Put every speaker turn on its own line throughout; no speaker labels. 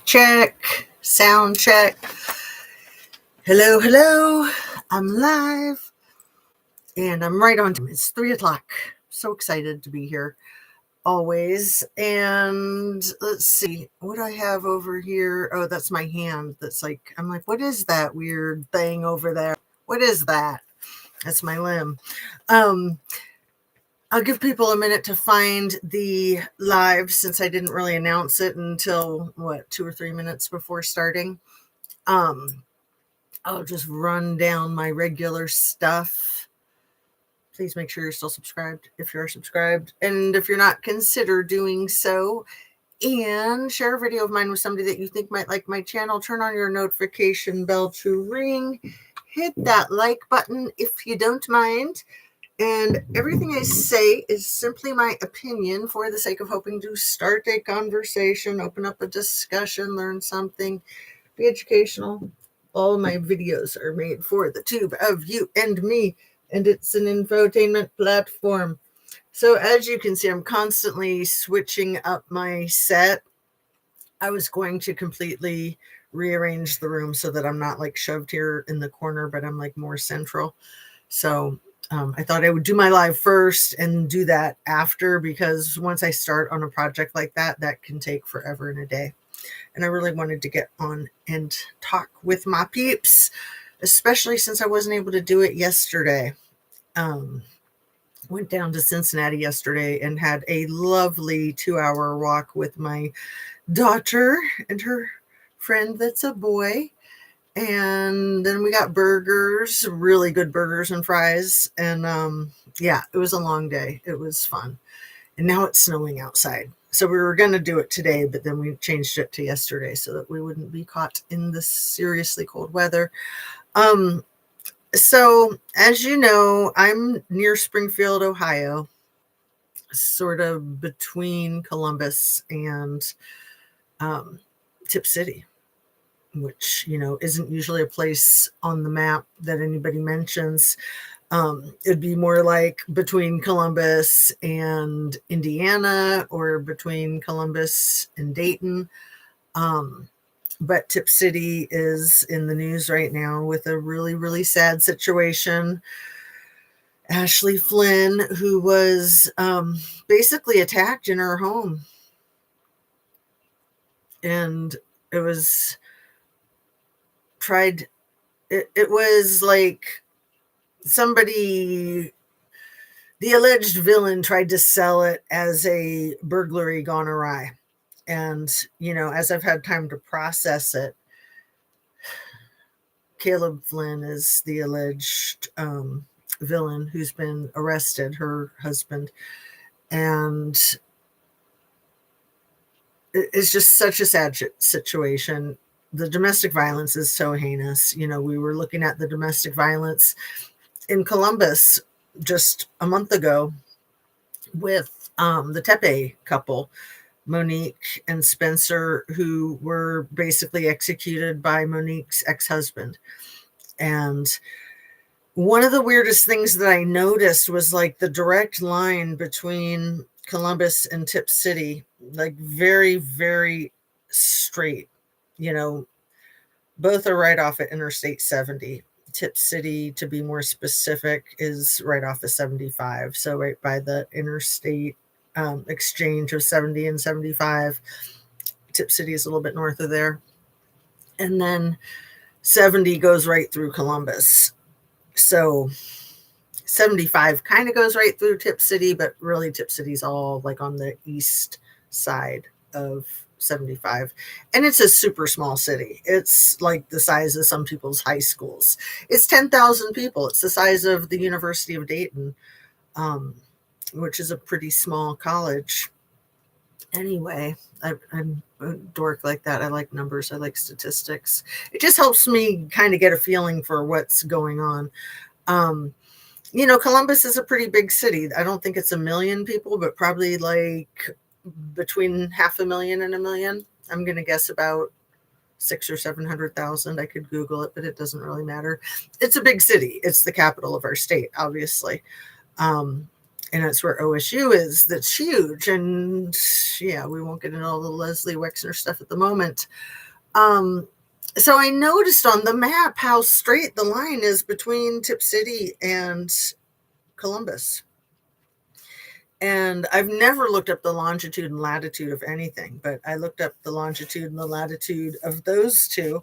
Check, sound check. Hello, hello. I'm live and I'm right on time. It's 3 o'clock. So excited to be here always. And let's see, what do I have over here? Oh, that's my hand. I'm like, what is that weird thing over there? What is that? That's my limb. I'll give people a minute to find the live since I didn't really announce it until 2 or 3 minutes before starting. I'll just run down my regular stuff. Please make sure you're still subscribed if you're subscribed. And if you're not, consider doing so. And share a video of mine with somebody that you think might like my channel. Turn on your notification bell to ring. Hit that like button if you don't mind. And everything I say is simply my opinion for the sake of hoping to start a conversation, open up a discussion, learn something, be educational. All my videos are made for the tube of you and me, and it's an infotainment platform. So as you can see, I'm constantly switching up my set. I was going to completely rearrange the room so that I'm not like shoved here in the corner, but I'm like more central. So I thought I would do my live first and do that after, because once I start on a project like that, that can take forever and a day. And I really wanted to get on and talk with my peeps, especially since I wasn't able to do it yesterday. Went down to Cincinnati yesterday and had a lovely 2-hour walk with my daughter and her friend that's a boy. And then we got burgers, really good burgers and fries. And yeah, it was a long day. It was fun. And now it's snowing outside. So we were going to do it today, but then we changed it to yesterday so that we wouldn't be caught in this seriously cold weather. So as you know, I'm near Springfield, Ohio, sort of between Columbus and Tip City, which, isn't usually a place on the map that anybody mentions. It'd be more like between Columbus and Indiana or between Columbus and Dayton. But Tip City is in the news right now with a really, really sad situation. Ashley Flynn, who was basically attacked in her home. And it was it was like somebody, the alleged villain, tried to sell it as a burglary gone awry. And, as I've had time to process it, Caleb Flynn is the alleged villain who's been arrested, her husband. And it's just such a sad situation. The domestic violence is so heinous. We were looking at the domestic violence in Columbus just a month ago with the Tepe couple, Monique and Spencer, who were basically executed by Monique's ex-husband. And one of the weirdest things that I noticed was like the direct line between Columbus and Tip City, like very, very straight. Both are right off at Interstate 70. Tip City, to be more specific, is right off of 75. So right by the interstate exchange of 70 and 75. Tip City is a little bit north of there. And then 70 goes right through Columbus. So 75 kind of goes right through Tip City, but really Tip City's all like on the east side of 75. And it's a super small city. It's like the size of some people's high schools. It's 10,000 people. It's the size of the University of Dayton, which is a pretty small college. Anyway, I'm a dork like that. I like numbers. I like statistics. It just helps me kind of get a feeling for what's going on. Columbus is a pretty big city. I don't think it's 1 million people, but probably like between 500,000 and 1 million. I'm going to guess about 600,000 or 700,000. I could Google it, but it doesn't really matter. It's a big city. It's the capital of our state, obviously. And that's where OSU is. That's huge. And yeah, we won't get into all the Leslie Wexner stuff at the moment. So I noticed on the map how straight the line is between Tip City and Columbus. And I've never looked up the longitude and latitude of anything, but I looked up the longitude and the latitude of those two.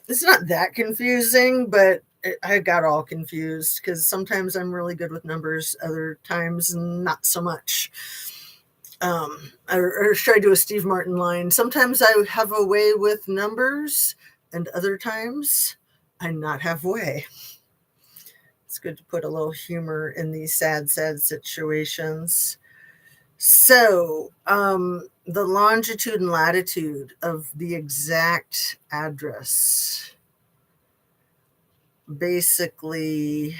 It's not that confusing, but I got all confused because sometimes I'm really good with numbers, other times not so much. Or should I do a Steve Martin line? Sometimes I have a way with numbers, and other times I not have way. It's good to put a little humor in these sad situations. So, the longitude and latitude of the exact address. Basically,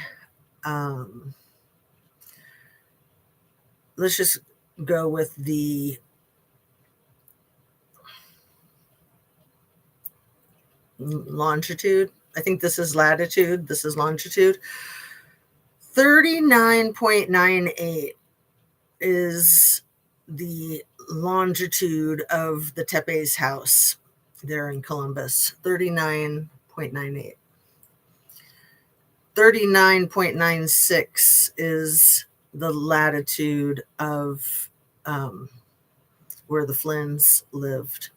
let's just go with the longitude. I think this is latitude. This is longitude. 39.98 is the longitude of the Tepe's house there in Columbus. 39.98. 39.96 is the latitude of where the Flynns lived.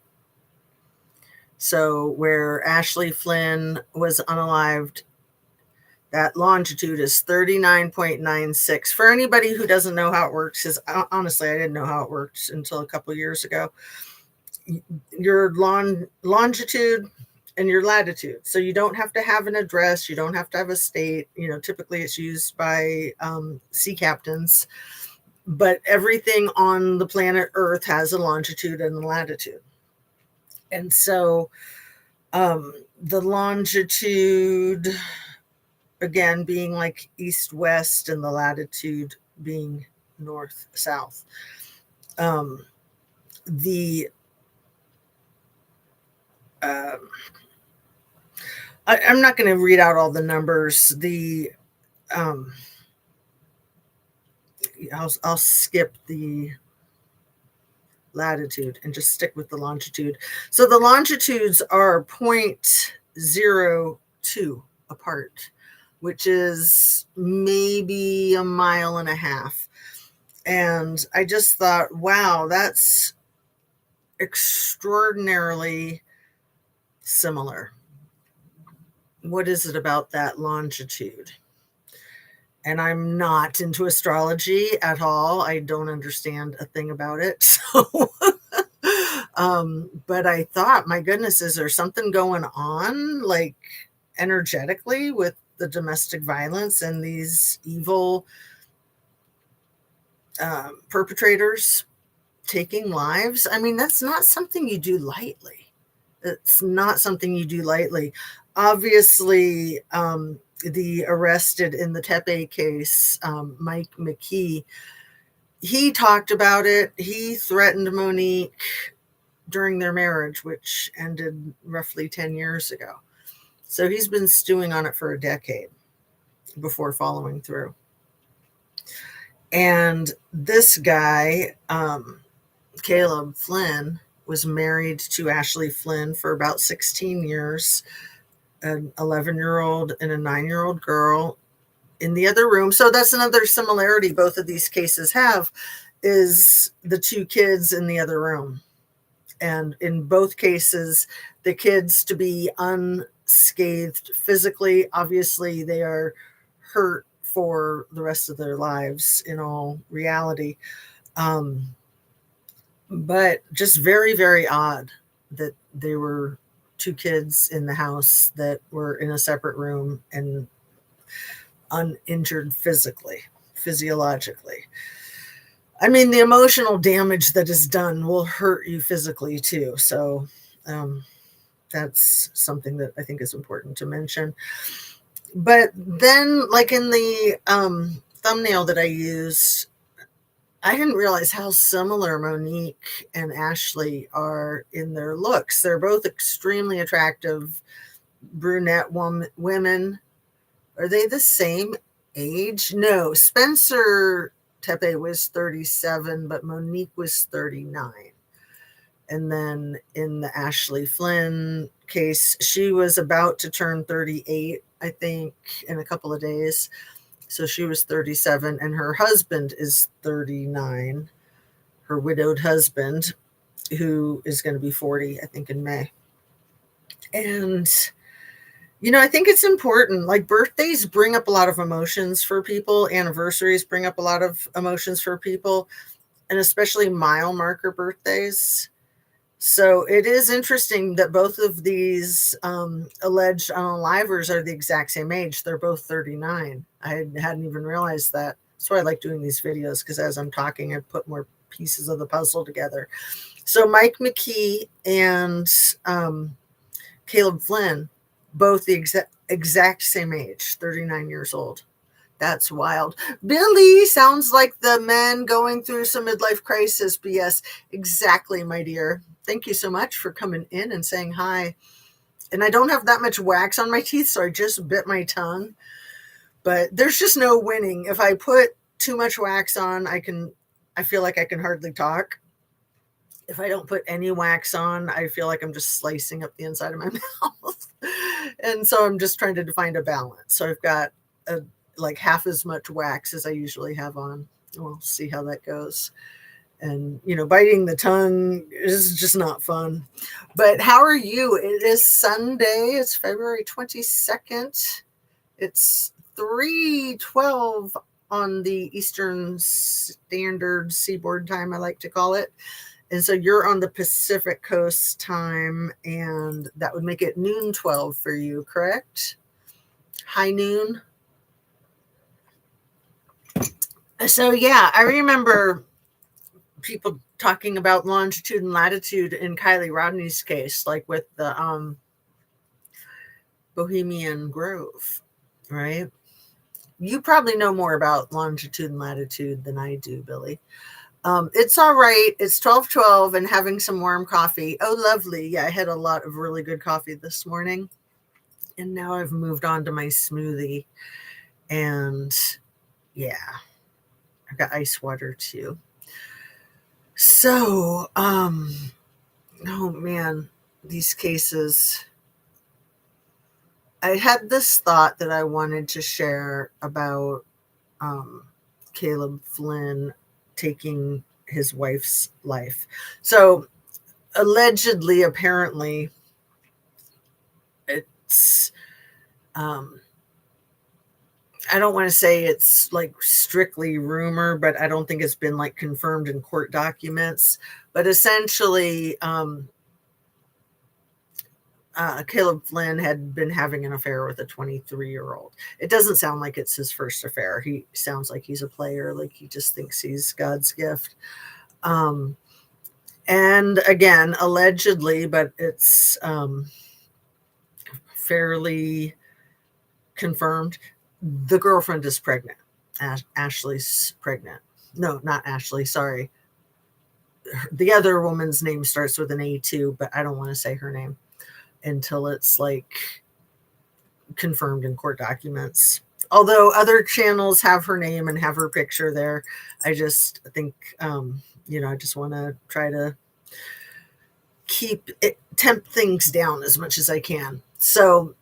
So where Ashley Flynn was unalived, that longitude is 39.96. For anybody who doesn't know how it works, because honestly, I didn't know how it worked until a couple years ago. Your longitude and your latitude. So you don't have to have an address. You don't have to have a state. Typically it's used by sea captains. But everything on the planet Earth has a longitude and a latitude. And so the longitude, again, being like east-west, and the latitude being north-south. I'm not going to read out all the numbers. I'll skip the latitude and just stick with the longitude. So the longitudes are 0.02 apart, which is maybe a mile and a half. And I just thought, wow, that's extraordinarily similar. What is it about that longitude? And I'm not into astrology at all. I don't understand a thing about it. So, but I thought, my goodness, is there something going on, like energetically, with the domestic violence and these evil perpetrators taking lives? I mean, that's not something you do lightly. It's not something you do lightly. Obviously, the arrested in the Tepe case, Mike McKee, he talked about it. He threatened Monique during their marriage, which ended roughly 10 years ago. So he's been stewing on it for a decade before following through. And this guy, Caleb Flynn, was married to Ashley Flynn for about 16 years. An 11-year-old and a 9-year-old girl in the other room. So that's another similarity both of these cases have, is the two kids in the other room. And in both cases, the kids to be unscathed physically. Obviously, they are hurt for the rest of their lives in all reality. But just very, very odd that they were two kids in the house that were in a separate room and uninjured physiologically. I mean, the emotional damage that is done will hurt you physically too. So that's something that I think is important to mention. But then, like in the thumbnail that I used, I didn't realize how similar Monique and Ashley are in their looks. They're both extremely attractive brunette women. Are they the same age? No, Spencer Tepe was 37, but Monique was 39. And then in the Ashley Flynn case, she was about to turn 38, I think, in a couple of days. So she was 37, and her husband is 39, her widowed husband, who is going to be 40, I think, in May. And, I think it's important. Like, birthdays bring up a lot of emotions for people. Anniversaries bring up a lot of emotions for people, and especially mile marker birthdays. So it is interesting that both of these alleged unalivers are the exact same age. They're both 39. I hadn't even realized that. That's why I like doing these videos, because as I'm talking, I put more pieces of the puzzle together. So Mike McKee and Caleb Flynn, both the exact same age, 39 years old. That's wild. Billy sounds like the men going through some midlife crisis. BS. Exactly, my dear. Thank you so much for coming in and saying hi. And I don't have that much wax on my teeth, so I just bit my tongue. But there's just no winning. If I put too much wax on, I feel like I can hardly talk. If I don't put any wax on, I feel like I'm just slicing up the inside of my mouth. And so I'm just trying to find a balance. So I've got like half as much wax as I usually have on. We'll see how that goes. And, biting the tongue is just not fun. But how are you? It is Sunday. It's February 22nd. It's 3:12 on the Eastern Standard Seaboard time, I like to call it. And so you're on the Pacific Coast time, and that would make it noon 12 for you, correct? High noon. So, yeah, I remember people talking about longitude and latitude in Kylie Rodney's case, like with the Bohemian Grove, right? You probably know more about longitude and latitude than I do, Billy. It's all right. It's 12:12 and having some warm coffee. Oh, lovely. Yeah, I had a lot of really good coffee this morning. And now I've moved on to my smoothie. And yeah, I've got ice water too. So, oh man, these cases. I had this thought that I wanted to share about Caleb Flynn taking his wife's life. So allegedly, apparently, it's I don't want to say it's like strictly rumor, but I don't think it's been like confirmed in court documents. But essentially, Caleb Flynn had been having an affair with a 23-year-old. It doesn't sound like it's his first affair. He sounds like he's a player, like he just thinks he's God's gift. And again, allegedly, but it's fairly confirmed, the girlfriend is pregnant. Ashley's pregnant. No, not Ashley, sorry. The other woman's name starts with an A too, but I don't want to say her name until it's like confirmed in court documents. Although other channels have her name and have her picture there, I just think, I just want to try to temp things down as much as I can. So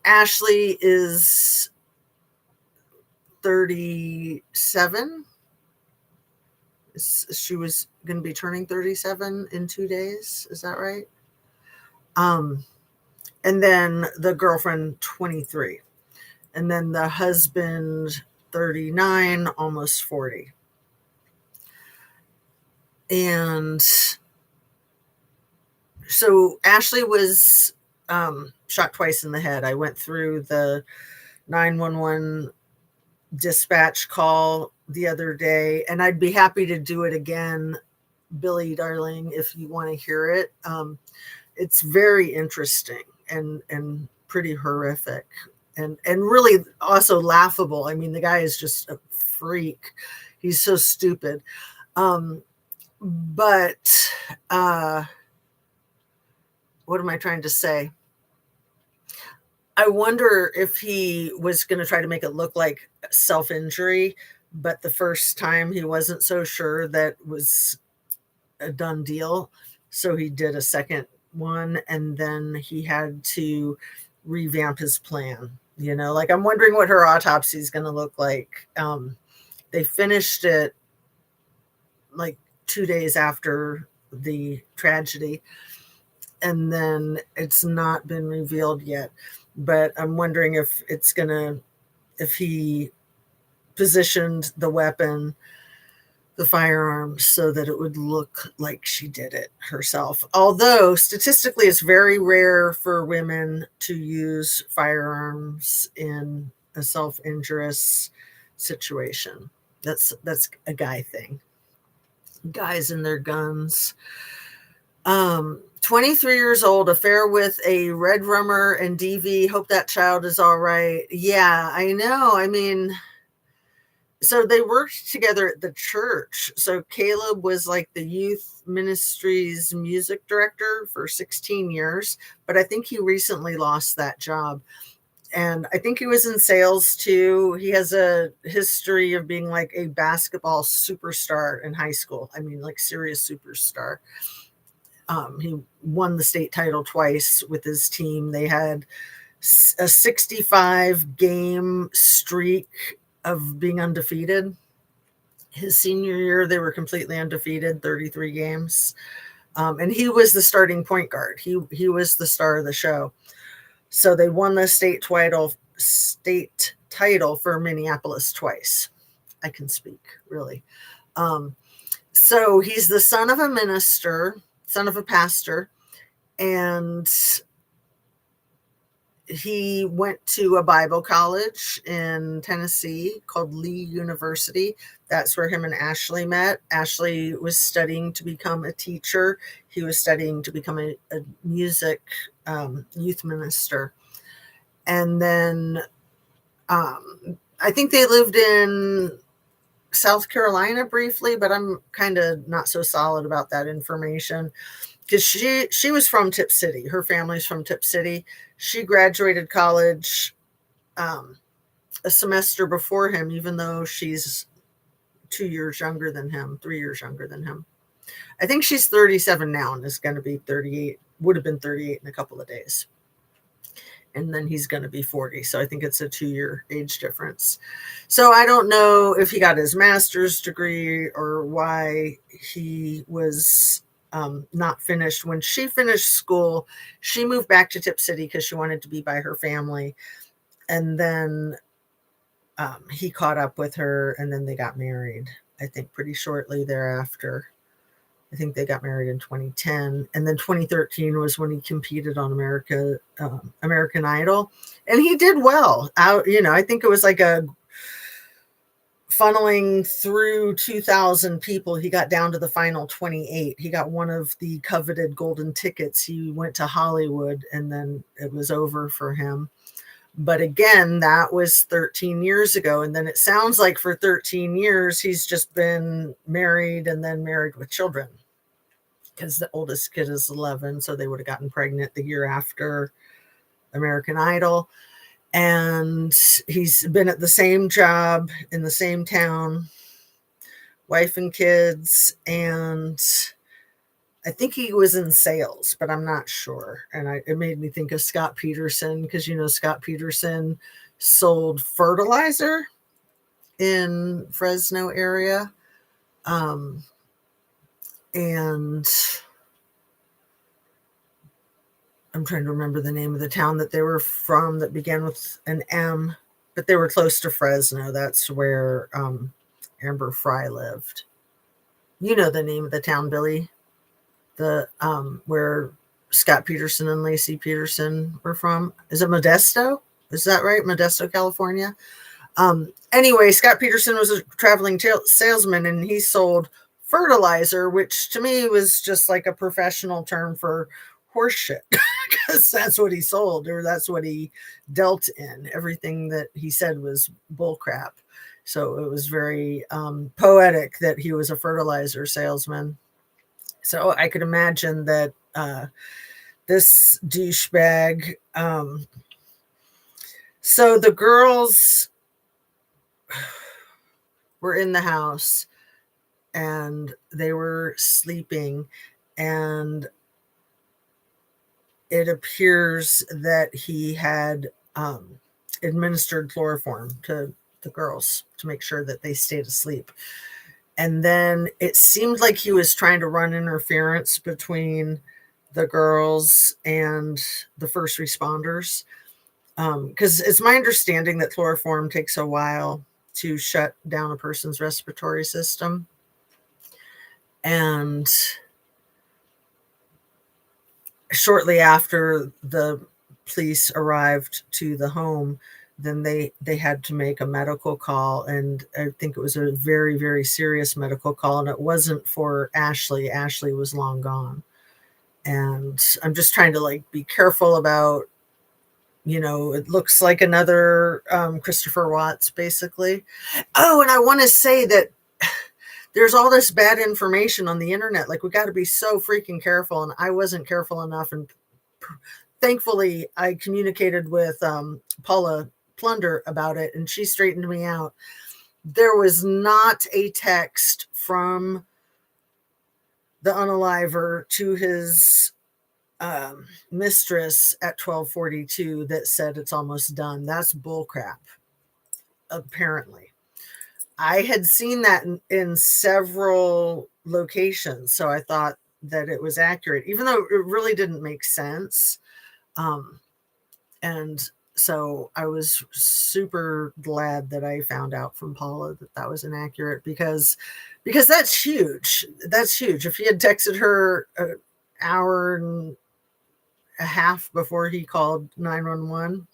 Ashley is 37. She was going to be turning 37 in 2 days. Is that right? And then the girlfriend, 23. And then the husband, 39, almost 40. And so Ashley was shot twice in the head. I went through the 911 dispatch call the other day, and I'd be happy to do it again, Billy, darling, if you want to hear it. It's very interesting and pretty horrific and really also laughable. I mean, the guy is just a freak. He's so stupid. But what am I trying to say? I wonder if he was going to try to make it look like self-injury, but the first time he wasn't so sure that was a done deal. So he did a second one, and then he had to revamp his plan. Like, I'm wondering what her autopsy is going to look like. They finished it like 2 days after the tragedy, and then it's not been revealed yet. But I'm wondering if he positioned the weapon, the firearm, so that it would look like she did it herself. Although statistically, it's very rare for women to use firearms in a self-injurious situation. That's a guy thing. Guys and their guns. 23 years old, affair with a red rummer and DV. Hope that child is all right. Yeah, I know. I mean, so they worked together at the church. So Caleb was like the youth ministry's music director for 16 years, but I think he recently lost that job. And I think he was in sales too. He has a history of being like a basketball superstar in high school. I mean, like serious superstar. He won the state title twice with his team. They had a 65 game streak of being undefeated. His senior year, they were completely undefeated, 33 games. And he was the starting point guard. He was the star of the show. So they won the state title for Minneapolis twice. I can speak, really. So he's the son of a minister, son of a pastor, and he went to a Bible college in Tennessee called Lee University. That's where him and Ashley met. Ashley was studying to become a teacher. He was studying to become a music youth minister. And then I think they lived in South Carolina briefly, but I'm kind of not so solid about that information, because she was from Tip City. Her family's from Tip City. She graduated college a semester before him, even though she's 2 years younger than him, 3 years younger than him. I think she's 37 now and is going to be 38, would have been 38 in a couple of days. And then he's going to be 40. So I think it's a 2-year age difference. So I don't know if he got his master's degree or why he was not finished. When she finished school, she moved back to Tip City because she wanted to be by her family. And then he caught up with her, and then they got married, I think, pretty shortly thereafter. I think they got married in 2010, and then 2013 was when he competed on American Idol, and he did well. I think it was like a funneling through 2,000 people. He got down to the final 28. He got one of the coveted golden tickets. He went to Hollywood, and then it was over for him. But again, that was 13 years ago. And then it sounds like for 13 years, he's just been married and then married with children, because the oldest kid is 11. So they would have gotten pregnant the year after American Idol. And he's been at the same job in the same town, wife and kids. And I think he was in sales, but I'm not sure. And it made me think of Scott Peterson, because, Scott Peterson sold fertilizer in Fresno area. And I'm trying to remember the name of the town that they were from that began with an M, but they were close to Fresno. That's where Amber Fry lived. You know the name of the town, Billy? Where Scott Peterson and Lacey Peterson were from. Is it Modesto? Is that right? Modesto, California. Anyway, Scott Peterson was a traveling salesman, and he sold fertilizer, which to me was just like a professional term for horse shit, because that's what he sold, or that's what he dealt in. Everything that he said was bullcrap. So it was very poetic that he was a fertilizer salesman. So I could imagine that this douchebag. So the girls were in the house and they were sleeping, and it appears that he had administered chloroform to the girls to make sure that they stayed asleep. And then it seemed like he was trying to run interference between the girls and the first responders. Because it's my understanding that chloroform takes a while to shut down a person's respiratory system. And shortly after the police arrived to the home, then they had to make a medical call, and I think it was a very, very serious medical call, and it wasn't for Ashley. Ashley was long gone. And I'm just trying to like be careful about, it looks like another Christopher Watts, basically. Oh, and I want to say that there's all this bad information on the internet. Like, we got to be so freaking careful, and I wasn't careful enough. And thankfully, I communicated with Paula Plunder about it, and she straightened me out. There was not a text from the unaliver to his mistress at 12:42 that said it's almost done. That's bullcrap, apparently. I had seen that in several locations, so I thought that it was accurate, even though it really didn't make sense. And so I was super glad that I found out from Paula that that was inaccurate, because that's huge. That's huge. If he had texted her an hour and a half before he called 911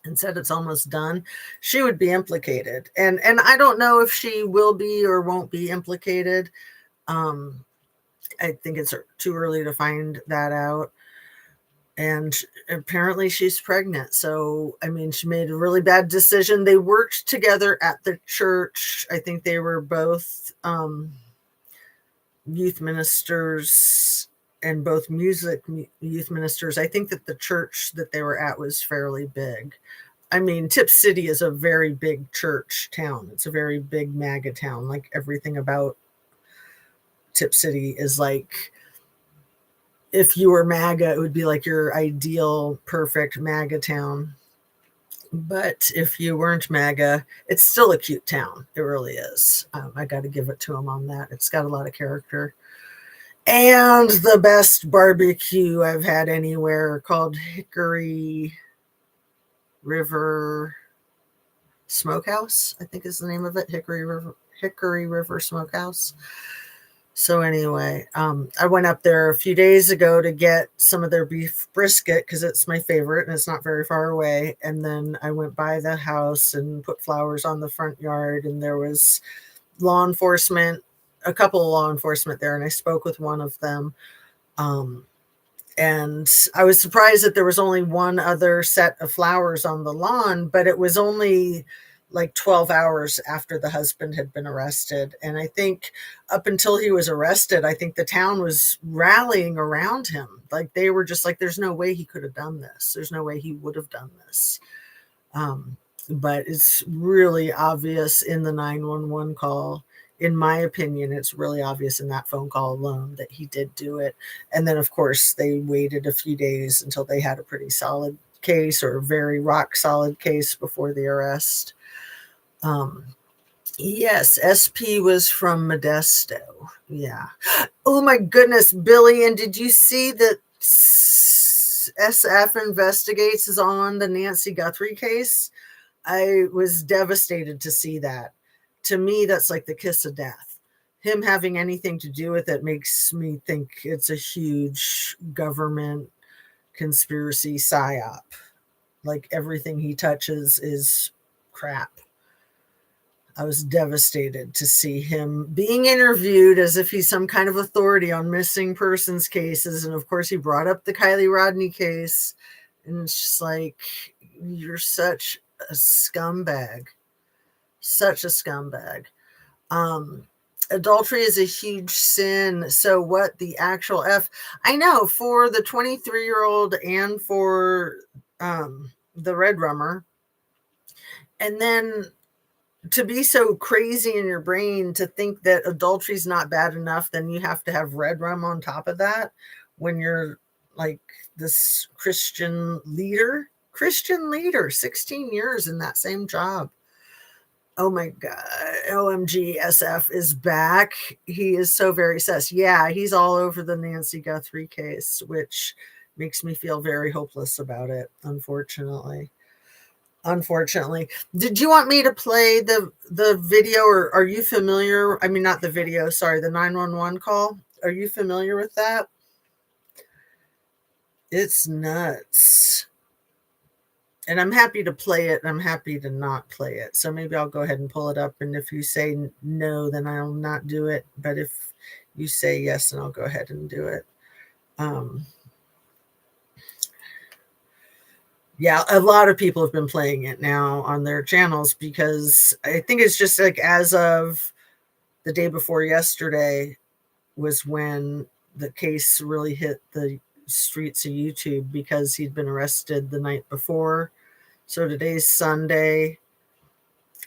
and said it's almost done, she would be implicated. And I don't know if she will be or won't be implicated. I think it's too early to find that out. And apparently she's pregnant. So, I mean, she made a really bad decision. They worked together at the church. I think they were both youth ministers and both music youth ministers. I think that the church that they were at was fairly big. I mean, Tip City is a very big church town. It's a very big MAGA town. Like, everything about Tip City is like, if you were MAGA, it would be like your ideal, perfect MAGA town. But if you weren't MAGA, it's still a cute town. It really is. I got to give it to them on that. It's got a lot of character. And the best barbecue I've had anywhere, called Hickory River Smokehouse, I think is the name of it. Hickory River Smokehouse. So anyway, I went up there a few days ago to get some of their beef brisket because it's my favorite and it's not very far away. And then I went by the house and put flowers on the front yard, and there was law enforcement, a couple of law enforcement there, and I spoke with one of them. And I was surprised that there was only one other set of flowers on the lawn, but it was only like 12 hours after the husband had been arrested. And I think up until he was arrested, I think the town was rallying around him. Like, they were just like, there's no way he could have done this. There's no way he would have done this. But it's really obvious in the 911 call. In my opinion, it's really obvious in that phone call alone that he did do it. And then, of course, they waited a few days until they had a pretty solid case, or a very rock solid case, before the arrest. Yes, SP was from Modesto. Yeah. Oh my goodness, Billy. And did you see that SF Investigates is on the Nancy Guthrie case? I was devastated to see that. To me, that's like the kiss of death. Him having anything to do with it makes me think it's a huge government conspiracy psyop. Like, everything he touches is crap. I was devastated to see him being interviewed as if he's some kind of authority on missing persons cases. And of course, he brought up the Kylie Rodney case. And it's just like, you're such a scumbag. Such a scumbag. Adultery is a huge sin. So what the actual F? I know, for the 23-year-old and for the Red Rummer. And then to be so crazy in your brain to think that adultery is not bad enough, then you have to have red rum on top of that when you're like this Christian leader, 16 years in that same job. Oh my God. OMG, SF is back. He is so very sus. Yeah, he's all over the Nancy Guthrie case, which makes me feel very hopeless about it, unfortunately. Did you want me to play the video, or are you familiar? I mean, not the video, sorry, the 911 call. Are you familiar with that? It's nuts. And I'm happy to play it, and I'm happy to not play it. So maybe I'll go ahead and pull it up. And if you say no, then I'll not do it. But if you say yes, then I'll go ahead and do it. Yeah, a lot of people have been playing it now on their channels because I think it's just like as of the day before yesterday was when the case really hit the streets of YouTube because he'd been arrested the night before. So today's Sunday.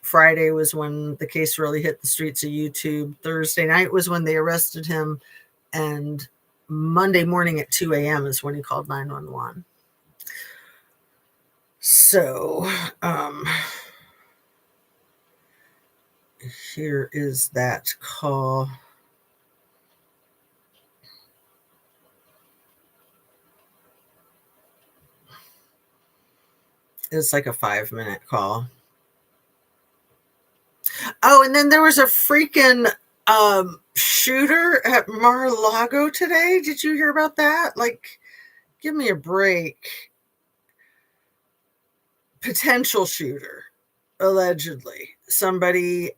Friday was when the case really hit the streets of YouTube. Thursday night was when they arrested him. And Monday morning at 2 a.m. is when he called 911. So, here is that call. It's like a 5-minute call. Oh, and then there was a freaking shooter at Mar-a-Lago today. Did you hear about that? Like, give me a break. Potential shooter, allegedly. Somebody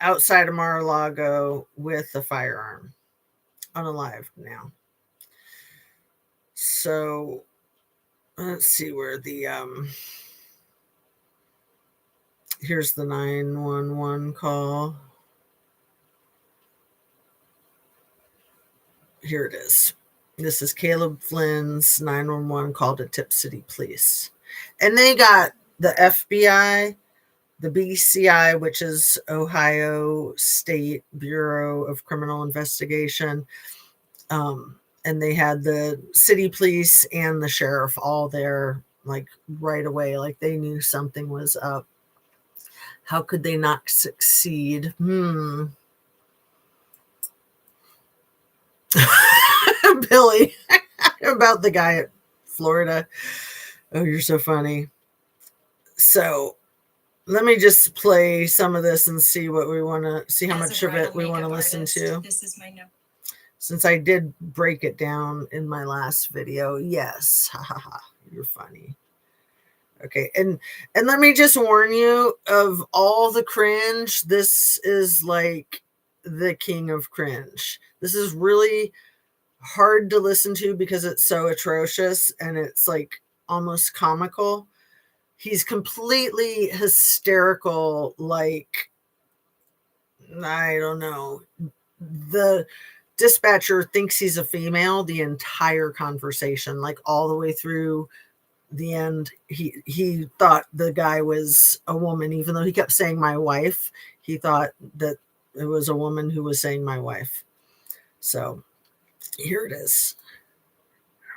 outside of Mar-a-Lago with a firearm. Unalive now. So, let's see where the here's the 911 call. Here it is. This is Caleb Flynn's 911 call to Tip City Police. And they got the FBI, the BCI, which is Ohio State Bureau of Criminal Investigation, and they had the city police and the sheriff all there, like right away, like they knew something was up. How could they not succeed? Billy, about the guy at Florida. Oh, you're so funny. So let me just play some of this and see what we want to see, how much of it we want to listen to. This is my note. Since I did break it down in my last video. Yes. Ha ha ha. You're funny. Okay. And let me just warn you, of all the cringe, this is like the king of cringe. This is really hard to listen to because it's so atrocious and it's like almost comical. He's completely hysterical. Like, I don't know. The dispatcher thinks he's a female the entire conversation, like all the way through the end. He thought the guy was a woman, even though he kept saying my wife. He thought that it was a woman who was saying my wife. So here it is.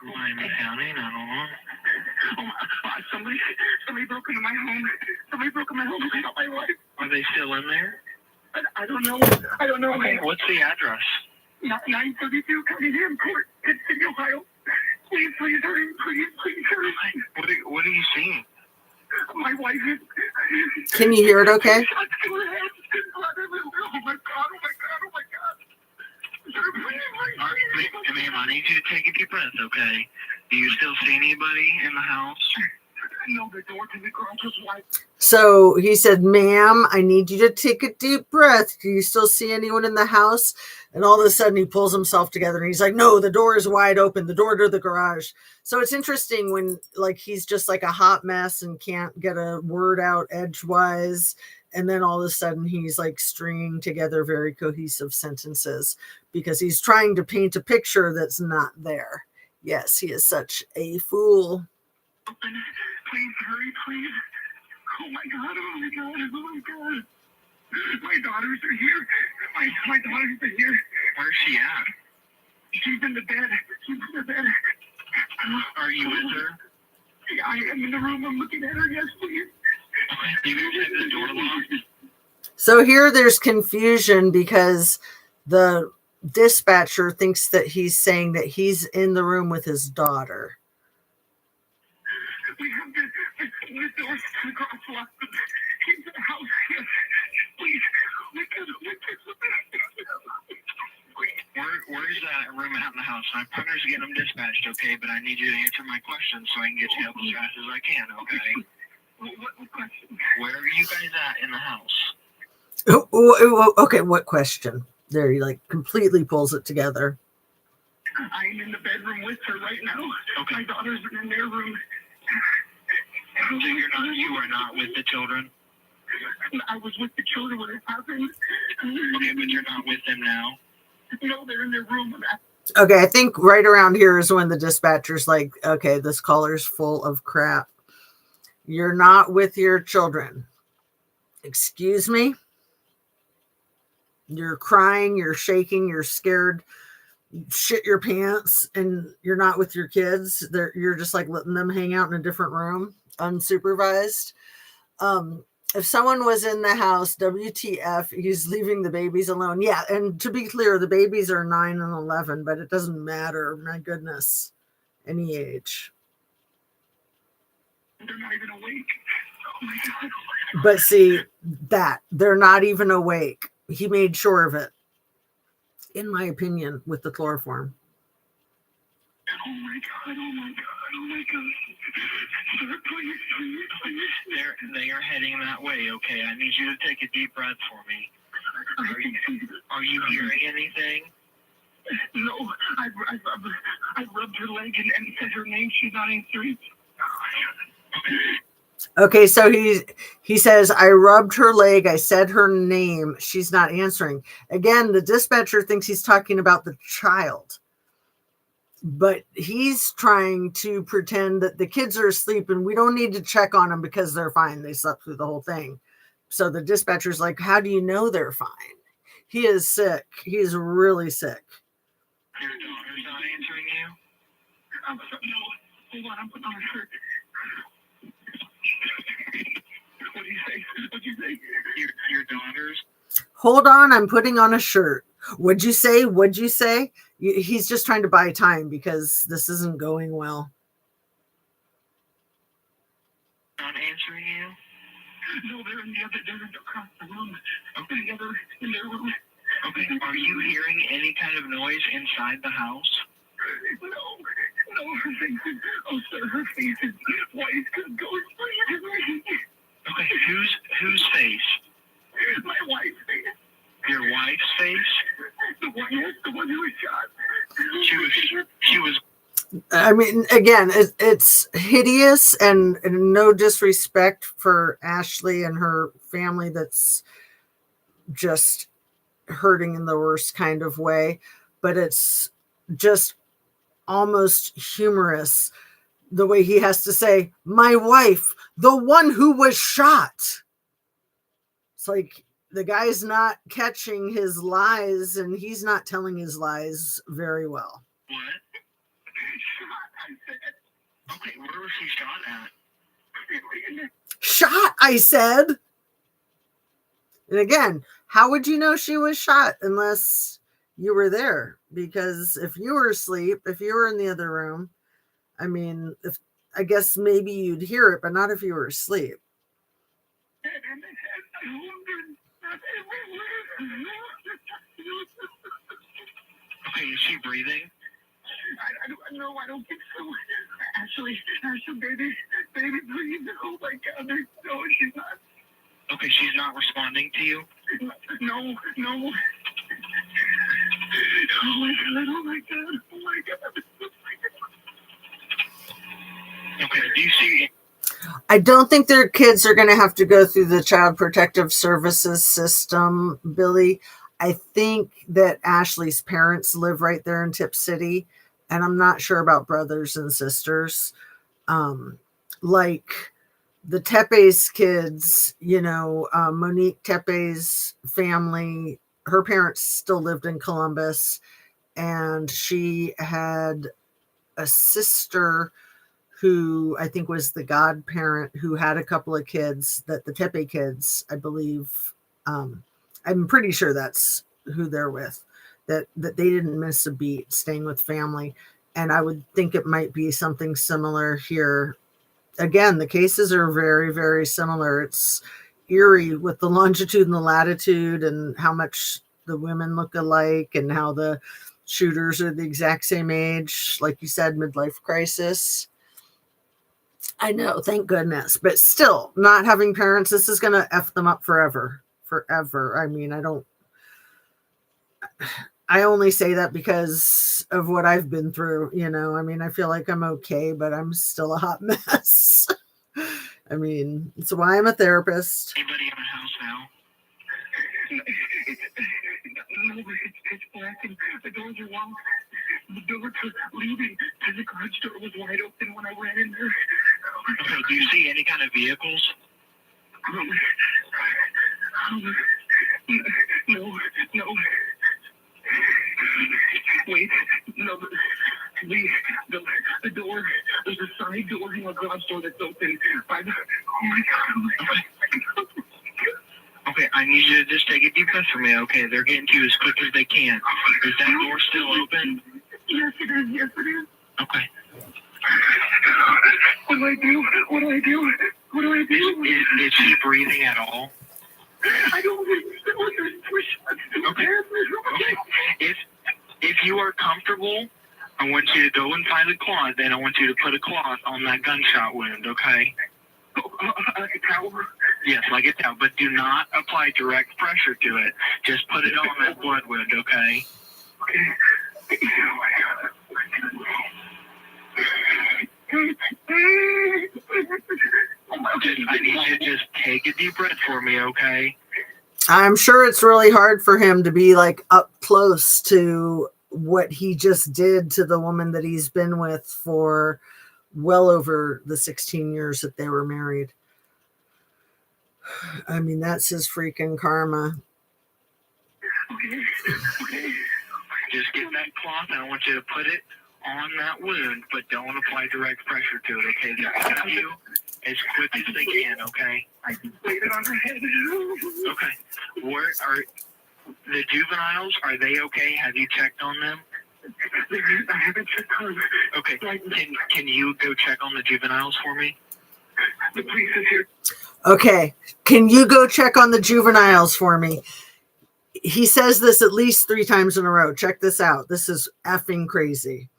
Miami County, 911. Oh my God, somebody broke into my home. Somebody broke into my home and got my wife. Are they still in there? I don't know. Okay, what's the address? 932 Cunningham Court, Pitt City, Ohio. Please hurry. Please hurry. What are you seeing? My wife is...
Can you hear it okay?
Shots to her head. Oh my God. Sir, please. Ma'am, I need you to take a deep breath, okay? Do you still see anybody in the house? No, the door to the garage is wide.
So he said, ma'am, I need you to take a deep breath. Do you still see anyone in the house? And all of a sudden he pulls himself together and he's like, no, the door is wide open, the door to the garage. So it's interesting when like he's just like a hot mess and can't get a word out edgewise. And then all of a sudden he's like stringing together very cohesive sentences because he's trying to paint a picture that's not there. Yes, he is such a fool.
Please hurry, please. Oh my God. My daughters are here. My daughters are here. Where's she at? She's in the bed. She's in the bed. Are you with her? I am in the room. I'm looking at her. Yes, please. Okay. You can check the door locked.
So here there's confusion because the dispatcher thinks that he's saying that he's in the room with his daughter.
We have the door across locked into the house. Yes. Please. Where's that room at in the house? My partner's getting them dispatched, okay? But I need you to answer my questions so I can get you help as fast as I can, okay? What question? Where are you guys at in the house?
Okay, what question? There, he like completely pulls it together.
I'm in the bedroom with her right now. Okay. My daughters are in their room. So you are not with the children? I was with the children when it happened. Okay, but you're not with them now? No, they're in their room.
Okay, I think right around here is when the dispatcher's like, okay, this caller's full of crap. You're not with your children. Excuse me? You're crying, you're shaking, you're scared, shit your pants, and you're not with your kids. You're just like letting them hang out in a different room, unsupervised. If someone was in the house, WTF, he's leaving the babies alone. Yeah, and to be clear, the babies are 9 and 11, but it doesn't matter. My goodness, any age.
They're not even awake. Oh my God.
But see, that they're not even awake. He made sure of it, in my opinion, with the chloroform.
Oh my God, oh my God, oh my God. Sir, please. They are heading that way, okay? I need you to take a deep breath for me. Are you hearing anything? No, I rubbed her leg and said her name. She's not answering.
Okay, so he says, I rubbed her leg. I said her name. She's not answering. Again, the dispatcher thinks he's talking about the child. But he's trying to pretend that the kids are asleep and we don't need to check on them because they're fine. They slept through the whole thing. So the dispatcher's like, how do you know they're fine? He is sick. He is really sick.
Your daughter's not answering you? No. Hold on, I'm putting on a shirt. What do you say? What'd you say? Your daughters?
Hold on, I'm putting on a shirt. What'd you say? What'd you say? He's just trying to buy time because this isn't going well.
Not answering you? No, they're across the room. Okay. In their room. Okay. Are you hearing any kind of noise inside the house? No, her face is, sir, her face is white as ghost. Okay, whose face? My wife's face. Your wife's face? The one who was shot. She was.
I mean, again, it's hideous and no disrespect for Ashley and her family that's just hurting in the worst kind of way, but it's just almost humorous the way he has to say, my wife, the one who was shot. It's like the guy's not catching his lies and he's not telling his lies very well.
What? Okay, where was he shot at?
Shot, I said. And again, how would you know she was shot unless you were there? Because if you were asleep, if you were in the other room, I mean, I guess maybe you'd hear it, but not if you were asleep.
Okay, is she breathing? I don't think so. Ashley, baby, please. Oh my God, no, she's not. Okay, she's not responding to you? No. Oh my God. Okay, do you see?
I don't think their kids are going to have to go through the Child Protective Services system, Billy. I think that Ashley's parents live right there in Tip City, and I'm not sure about brothers and sisters. Like the Tepe's kids, Monique Tepe's family, her parents still lived in Columbus, and she had a sister who I think was the godparent who had a couple of kids that the Tepe kids, I believe, I'm pretty sure that's who they're with, that they didn't miss a beat staying with family. And I would think it might be something similar here. Again, the cases are very, very similar. It's eerie with the longitude and the latitude and how much the women look alike and how the shooters are the exact same age. Like you said, midlife crisis. I know, thank goodness. But still, not having parents, this is going to F them up forever. Forever. I mean, I only say that because of what I've been through, I mean, I feel like I'm okay, but I'm still a hot mess. I mean, it's why I'm a therapist.
Anybody in the house now? No, it's pitch black and the doors are locked. The door to leaving to the garage door was wide open when I ran in there. Okay, do you see any kind of vehicles? No. Wait, no, the door, there's a side door in the garage door that's open. Oh my God. Okay, I need you to just take a deep breath for me, okay? They're getting to you as quick as they can. Is that door still open? Yes, it is. Okay. What do I do? Is she breathing at all? I don't know. Okay. If you are comfortable, I want you to go and find a cloth, and I want you to put a cloth on that gunshot wound, okay? Like a towel? Yes, like a towel, but do not apply direct pressure to it. Just put it on that blood wound, okay? Okay. Oh my God. Okay, I need you to just take a deep breath for me, okay?
I'm sure it's really hard for him to be like up close to what he just did to the woman that he's been with for well over the 16 years that they were married. I mean, that's his freaking karma.
Okay. Just get that cloth and I want you to put it on that wound, but don't apply direct pressure to it, okay? They're going you as quick as they can, okay? I can place it on her head. Okay. Where are the juveniles? Are they okay? Have you checked on them? I haven't checked on them. Okay. Can you go check on the juveniles for me? The police is here.
Okay. Can you go check on the juveniles for me? He says this at least 3 times in a row. Check this out. This is effing crazy.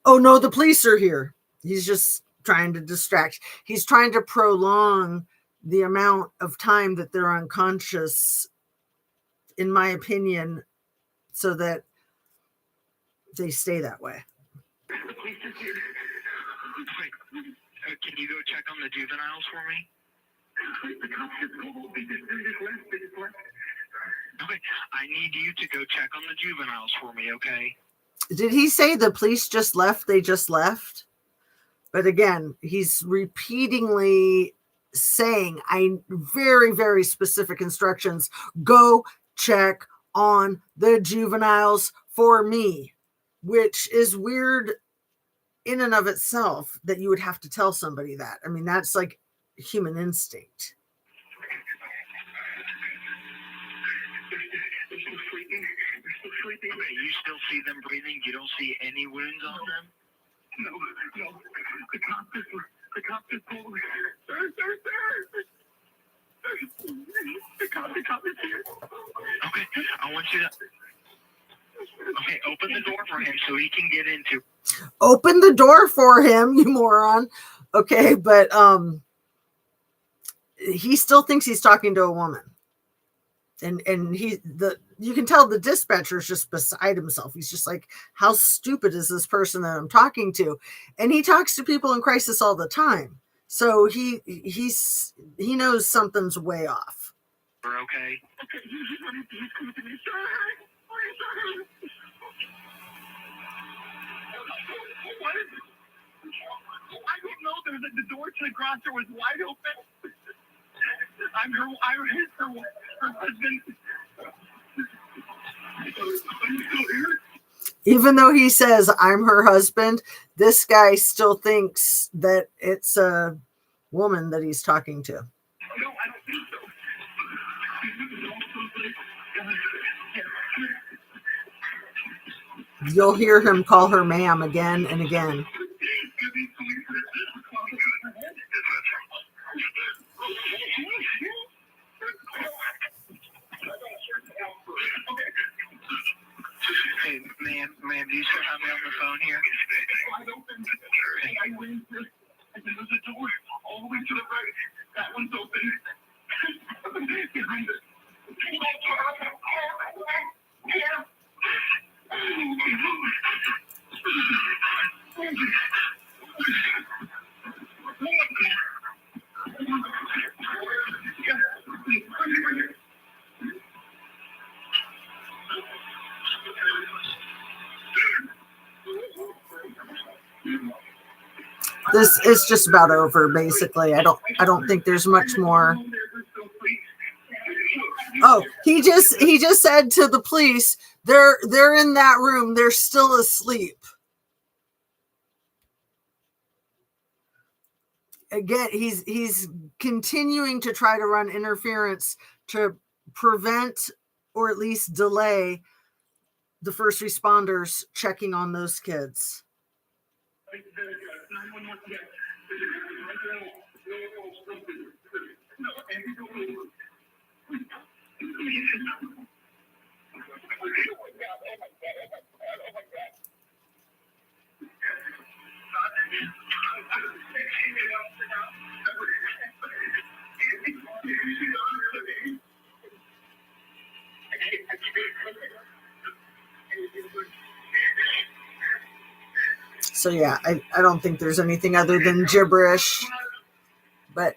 Oh, no, the police are here. He's just trying to distract. He's trying to prolong the amount of time that they're unconscious, in my opinion, so that they stay that way.
The police is here. Can you go check on the juveniles for me? The cops just left. Okay, I need you to go check on the juveniles for me, okay?
Did he say the police just left? They just left? But again, he's repeatedly saying, very, very specific instructions. Go check on the juveniles for me, which is weird in and of itself that you would have to tell somebody that. I mean, that's like human instinct.
They're still sleeping. Okay, you still see them breathing? You don't see any wounds on them? No. The cop is pulled. Sir. The cop is here. Okay, I want you to... Okay, open the door for him so he can get into...
Open the door for him, you moron. Okay, but he still thinks he's talking to a woman. And you can tell the dispatcher is just beside himself. He's just like, how stupid is this person that I'm talking to? And he talks to people in crisis all the time. So he knows something's way off.
We're okay. He's coming to me. What? I don't know. There's the door to the garage door was wide open. I'm her husband. Are you still here?
Even though he says, I'm her husband, this guy still thinks that it's a woman that he's talking to.
No, I don't think so.
You'll hear him call her ma'am again and again.
Hey, ma'am, do you still have me on the phone here? I went to, there's a door all the way to the right. That one's open. Behind it.
This is just about over, basically. I don't think there's much more. Oh, he just said to the police, they're in that room, they're still asleep. Again, he's continuing to try to run interference to prevent or at least delay the first responders checking on those kids. So yeah, I don't think there's anything other than gibberish, but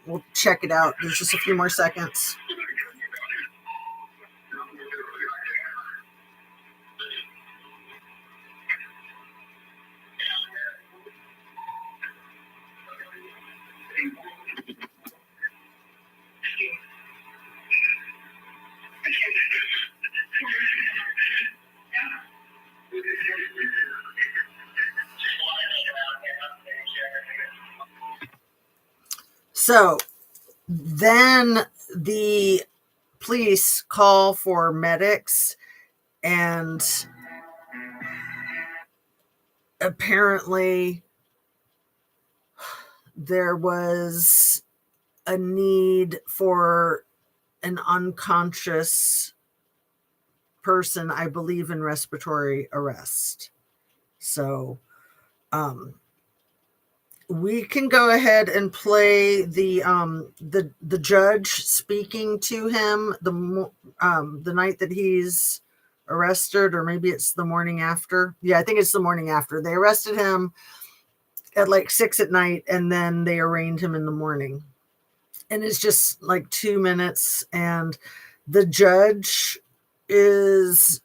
we'll check it out. There's just a few more seconds. So then the police call for medics, and apparently there was a need for an unconscious person, I believe, in respiratory arrest. So we can go ahead and play the judge speaking to him the night that he's arrested, or maybe it's the morning after. Yeah, I think it's the morning after. They arrested him at like 6 p.m, and then they arraigned him in the morning. And it's just like 2 minutes, and the judge is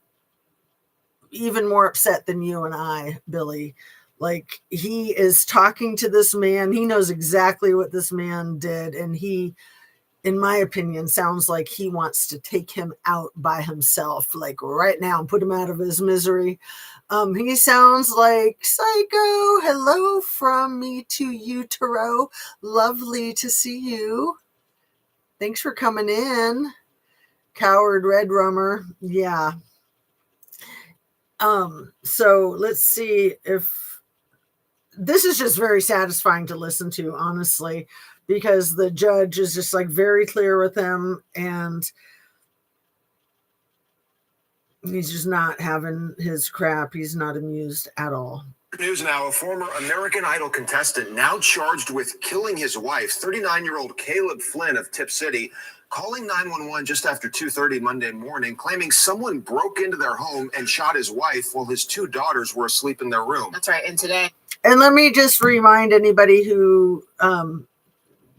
even more upset than you and I, Billy. Like, he is talking to this man. He knows exactly what this man did. And he, in my opinion, sounds like he wants to take him out by himself, like right now, and put him out of his misery. He sounds like Psycho. Hello from me to you, Tarot. Lovely to see you. Thanks for coming in. Coward Red Rummer. Yeah. So let's see if this is just very satisfying to listen to, honestly, because the judge is just like very clear with him, and he's just not having his crap. He's not amused at all.
News now, a former American Idol contestant now charged with killing his wife, 39-year-old Caleb Flynn of Tip City, calling 911 just after 2:30 Monday morning, claiming someone broke into their home and shot his wife while his two daughters were asleep in their room.
That's right. And today.
And let me just remind anybody who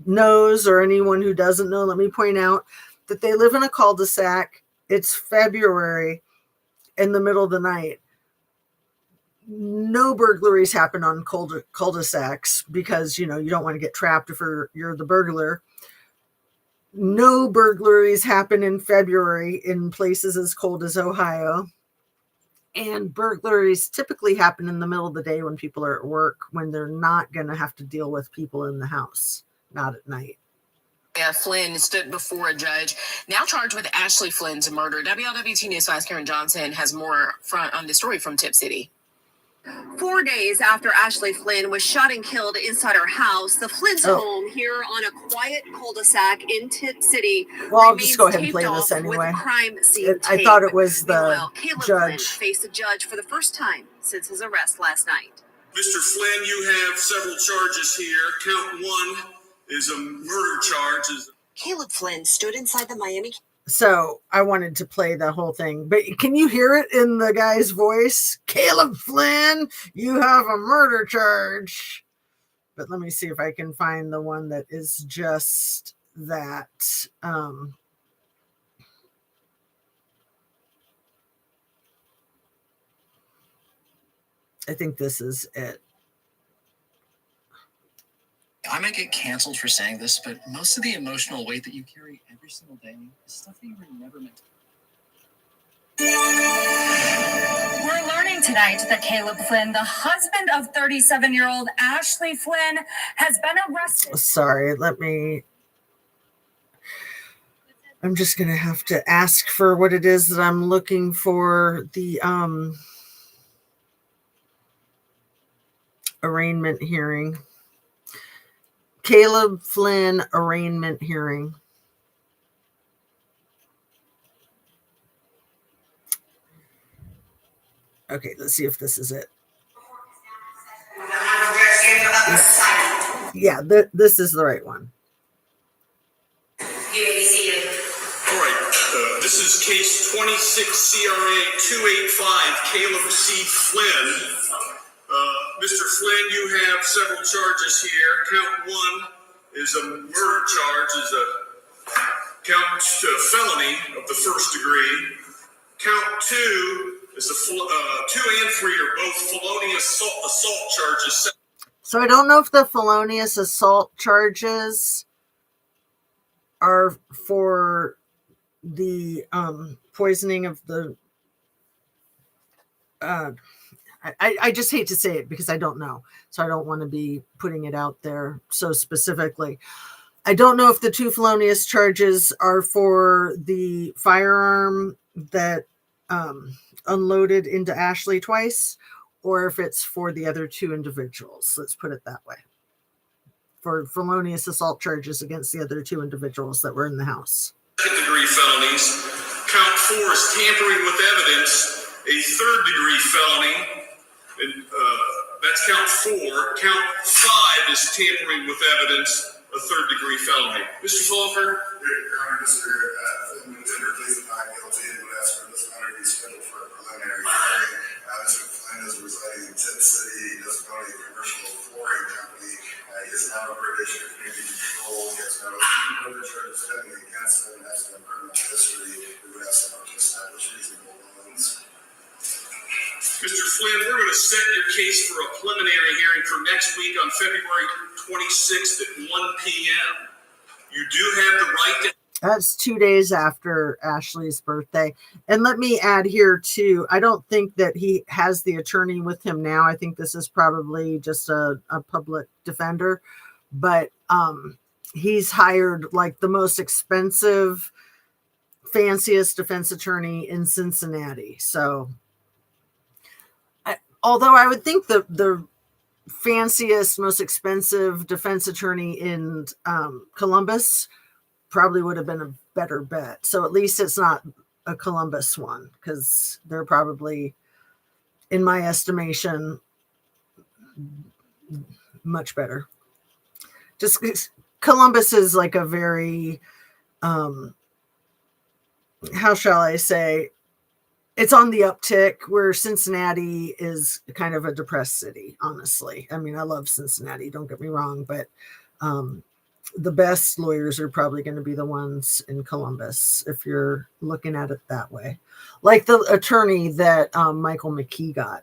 knows, or anyone who doesn't know, let me point out that they live in a cul-de-sac. It's February in the middle of the night. no burglaries happen on cul-de-sacs because, you don't want to get trapped if you're the burglar. No burglaries happen in February in places as cold as Ohio. And burglaries typically happen in the middle of the day when people are at work, when they're not going to have to deal with people in the house, not at night.
Flynn stood before a judge, now charged with Ashley Flynn's murder. WLWT News 5's Karen Johnson has more on the story from Tip City.
4 days after Ashley Flynn was shot and killed inside her house, the Flynn's home here on a quiet cul-de-sac in Tip City.
Well, I'll just go ahead and play this anyway.
Crime scene
I thought it was the
Caleb
judge.
Flynn faced a judge for the first time since his arrest last night.
Mr. Flynn, you have several charges here. Count one is a murder charge.
Caleb Flynn stood inside the Miami.
So I wanted to play the whole thing, but can you hear it in the guy's voice? Caleb Flynn, you have a murder charge. But let me see if I can find the one that is just that. I think this is it.
I might get canceled for saying this, but most of the emotional weight that you carry every single day is stuff that you were never meant to.
We're learning tonight that Caleb Flynn, the husband of 37-year-old Ashley Flynn, has been arrested.
Sorry, I'm just going to have to ask for what it is that I'm looking for. The arraignment hearing. Caleb Flynn arraignment hearing. Okay, let's see if this is it. Yeah, this is the right one.
All right, this is case 26 CRA 285, Caleb C. Flynn. Mr. Flynn, you have several charges here. Count one is a murder charge, is a felony of the first degree. Count two is two and three are both felonious assault charges.
So I don't know if the felonious assault charges are for the poisoning of the I just hate to say it because I don't know. So I don't want to be putting it out there so specifically. I don't know if the two felonious charges are for the firearm that unloaded into Ashley twice, or if it's for the other two individuals. Let's put it that way. For felonious assault charges against the other two individuals that were in the house.
Second-degree felonies. Count four is tampering with evidence, a third-degree felony. And that's count four. Count five is tampering with evidence, a third-degree felony. Mr. Fulker?
Your Honor, Mr. Flynn intended to plead the not guilty and would ask for this matter to be scheduled for a preliminary hearing. Mr. Flynn is residing in Tip City. He doesn't own a commercial flooring company. He is not a British community control. He has no other charges pending against him. Has no criminal history. We would ask him to establish reasonable loans.
Mr. Flynn, we're going to set your case for a preliminary hearing for next week on February 26th at 1 p.m. You do have the right to...
That's 2 days after Ashley's birthday. And let me add here, too, I don't think that he has the attorney with him now. I think this is probably just a public defender. But he's hired like the most expensive, fanciest defense attorney in Cincinnati. So... although I would think the fanciest, most expensive defense attorney in Columbus probably would have been a better bet. So at least it's not a Columbus one, because they're probably, in my estimation, much better. Just Columbus is like a very, how shall I say, it's on the uptick, where Cincinnati is kind of a depressed city, honestly. I mean, I love Cincinnati, don't get me wrong, but the best lawyers are probably going to be the ones in Columbus, if you're looking at it that way. Like the attorney that Michael McKee got.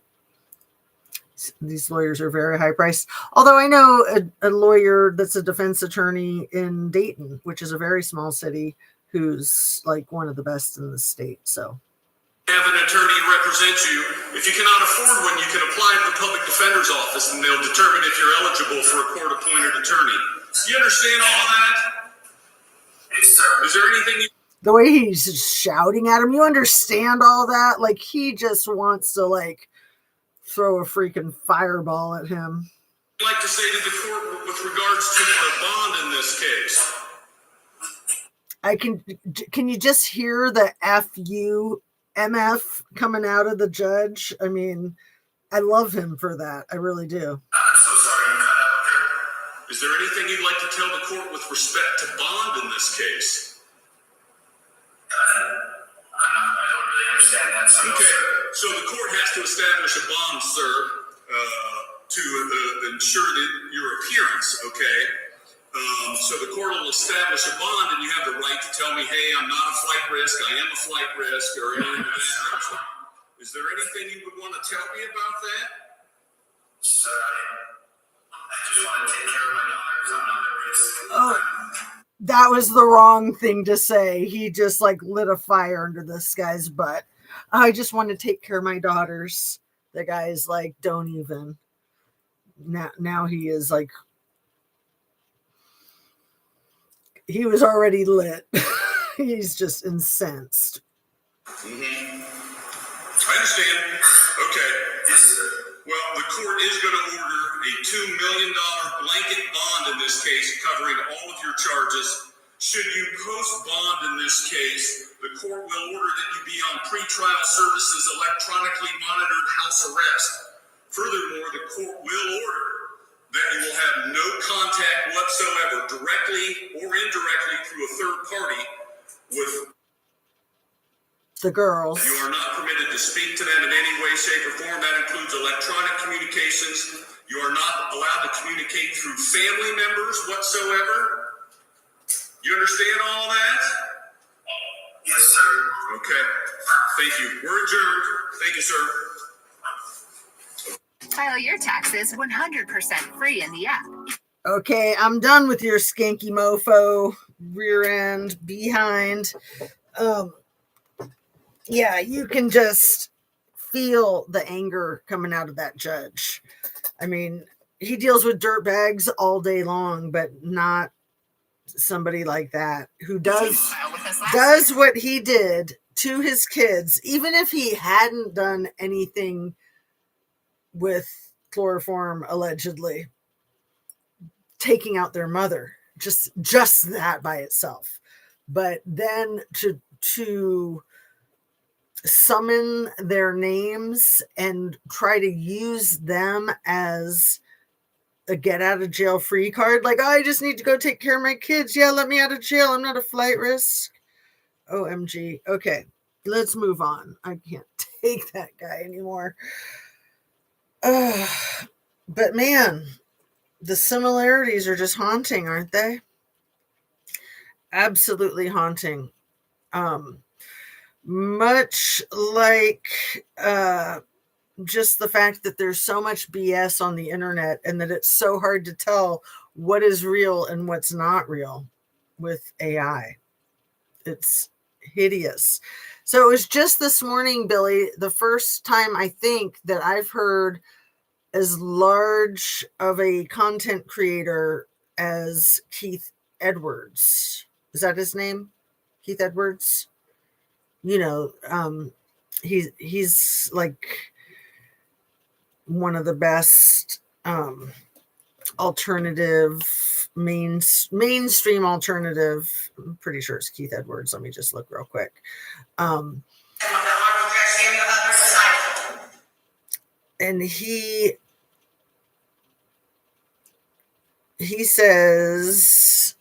These lawyers are very high priced. Although I know a lawyer that's a defense attorney in Dayton, which is a very small city, who's like one of the best in the state. So
have an attorney represent you. If you cannot afford one, you can apply to the public defender's office and they'll determine if you're eligible for a court-appointed attorney. You understand all of that? Yes, sir. Is there anything
the way he's shouting at him, you understand all that? Like he just wants to like throw a freaking fireball at him.
you'd like to say to the court with regards to the bond in this case?
Can you just hear the FUMF coming out of the judge? I mean, I love him for that. I really do.
I'm so sorry you cut out there. Is there anything you'd like to tell the court with respect to bond in this case? I don't really understand that. Okay, so the court has to establish a bond, sir, to ensure that your appearance, okay? So the court will establish a bond, and you have the right to tell me, hey, I'm not a flight risk, I am a flight risk, or anything of that nature. Is there anything you would want to tell me about that? Sir, I just want to take care of my daughters. I'm not at risk.
Oh, that was the wrong thing to say. He just like lit a fire under this guy's butt. I just want to take care of my daughters. The guy's like, don't even. Now he is like, he was already lit. He's just incensed.
Mm-hmm. I understand. Okay. Yes, sir. Well, the court is going to order a $2 million blanket bond in this case, covering all of your charges. Should you post bond in this case, the court will order that you be on pretrial services electronically monitored house arrest. Furthermore, the court will order that you will have no contact whatsoever, directly or indirectly through a third party, with
the girls.
You are not permitted to speak to them in any way, shape, or form. That includes electronic communications. You are not allowed to communicate through family members whatsoever. You understand all that? Yes, sir. Okay. Thank you. We're adjourned. Thank you, sir.
File your taxes 100% free in the app.
Okay, I'm done with your skanky mofo, rear end, behind. Yeah, you can just feel the anger coming out of that judge. I mean, he deals with dirtbags all day long, but not somebody like that who does what he did to his kids, even if he hadn't done anything with chloroform, allegedly taking out their mother, just that by itself. But then to summon their names and try to use them as a get out of jail free card, like, oh, I just need to go take care of my kids. Yeah, let me out of jail. I'm not a flight risk. OMG. Okay, let's move on. I can't take that guy anymore. But man, the similarities are just haunting, aren't they? Absolutely haunting. Much like just the fact that there's so much BS on the internet and that it's so hard to tell what is real and what's not real with AI. It's hideous. So it was just this morning, Billy, the first time I think that I've heard as large of a content creator as Keith Edwards. Is that his name? Keith Edwards? You know, he's like one of the best alternative mainstream alternative. I'm pretty sure it's Keith Edwards. Let me just look real quick. And he says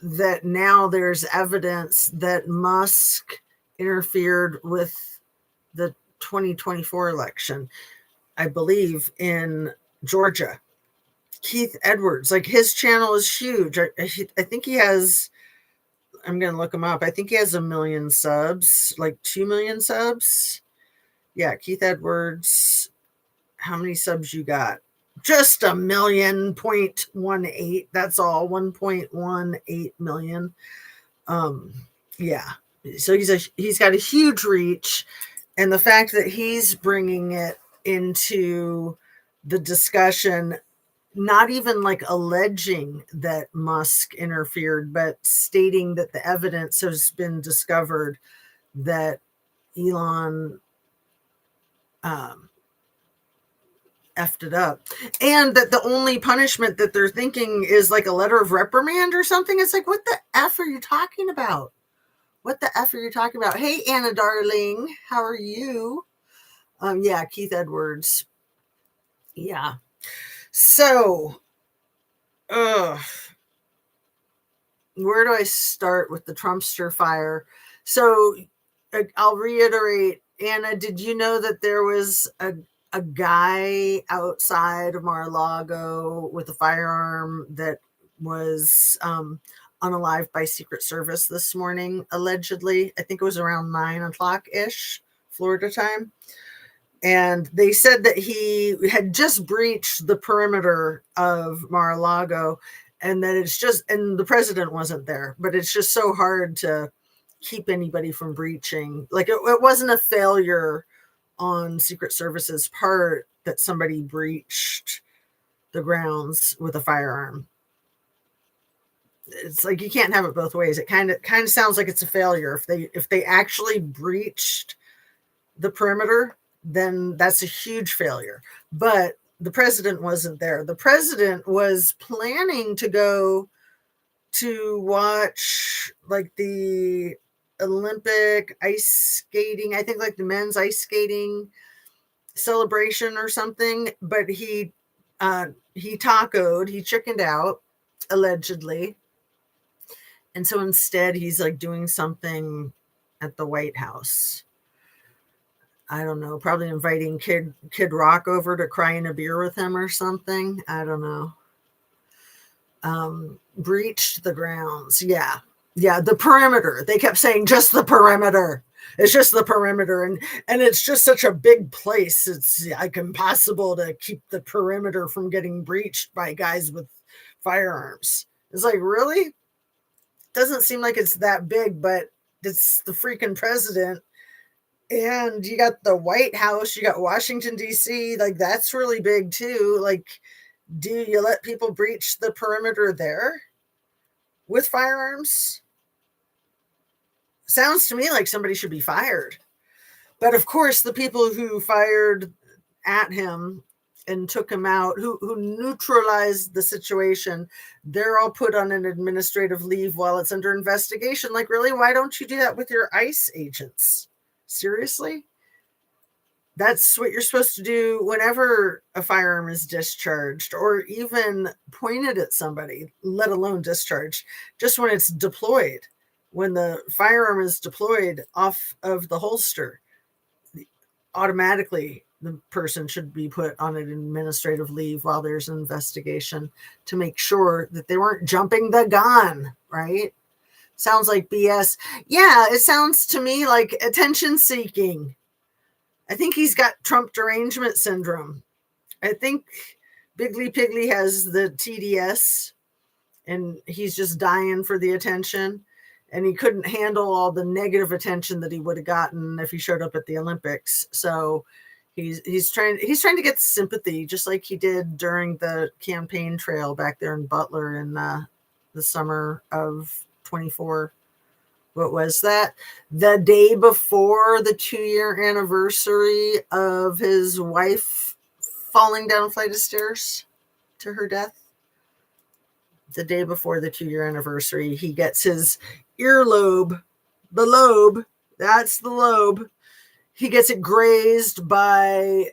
that now there's evidence that Musk interfered with the 2024 election, I believe, in Georgia. Keith Edwards, like, his channel is huge. I think he has, I'm going to look him up. I think he has 1 million subs, like 2 million subs. Yeah, Keith Edwards. how many subs you got? Just 1.18. That's all. 1.18 million. Yeah. So he's got a huge reach, and the fact that he's bringing it into the discussion, not even like alleging that Musk interfered, but stating that the evidence has been discovered that Elon effed it up, and that the only punishment that they're thinking is like a letter of reprimand or something. It's like, what the F are you talking about? What the F are you talking about? Hey, Anna, darling, how are you? Yeah, Keith Edwards. Yeah. So, where do I start with the Trumpster fire? So, I'll reiterate, Anna, did you know that there was a guy outside of Mar-a-Lago with a firearm that was unalived by Secret Service this morning, allegedly? I think it was around 9 o'clock-ish, Florida time. And they said that he had just breached the perimeter of Mar-a-Lago, and that it's just, and the president wasn't there, but it's just so hard to keep anybody from breaching. Like it wasn't a failure on Secret Service's part that somebody breached the grounds with a firearm. It's like you can't have it both ways. It kind of sounds like it's a failure. If they actually breached the perimeter, then that's a huge failure. But the president wasn't there. The president was planning to go to watch like the Olympic ice skating, I think like the men's ice skating celebration or something, but he chickened out, allegedly. And so instead he's like doing something at the White House. I don't know, probably inviting Kid Rock over to cry in a beer with him or something. I don't know. Breached the grounds. Yeah. The perimeter. They kept saying just the perimeter. It's just the perimeter. And it's just such a big place. It's like impossible to keep the perimeter from getting breached by guys with firearms. It's like, really? Doesn't seem like it's that big, but it's the freaking president. And you got the White House, you got Washington, D.C. Like, that's really big, too. Like, do you let people breach the perimeter there with firearms? Sounds to me like somebody should be fired. But, of course, the people who fired at him and took him out, who neutralized the situation, they're all put on an administrative leave while it's under investigation. Like, really? Why don't you do that with your ICE agents? Seriously? That's what you're supposed to do whenever a firearm is discharged or even pointed at somebody, let alone discharged, just when it's deployed. When the firearm is deployed off of the holster, automatically the person should be put on an administrative leave while there's an investigation to make sure that they weren't jumping the gun, right? Sounds like BS. Yeah, it sounds to me like attention seeking. I think he's got Trump derangement syndrome. I think Biggly Piggly has the TDS and he's just dying for the attention. And he couldn't handle all the negative attention that he would have gotten if he showed up at the Olympics. So he's trying to get sympathy, just like he did during the campaign trail back there in Butler in the summer of 24. What was that? The day before the 2-year anniversary of his wife falling down a flight of stairs to her death. The day before the 2-year anniversary, he gets his earlobe, the lobe, that's the lobe. He gets it grazed by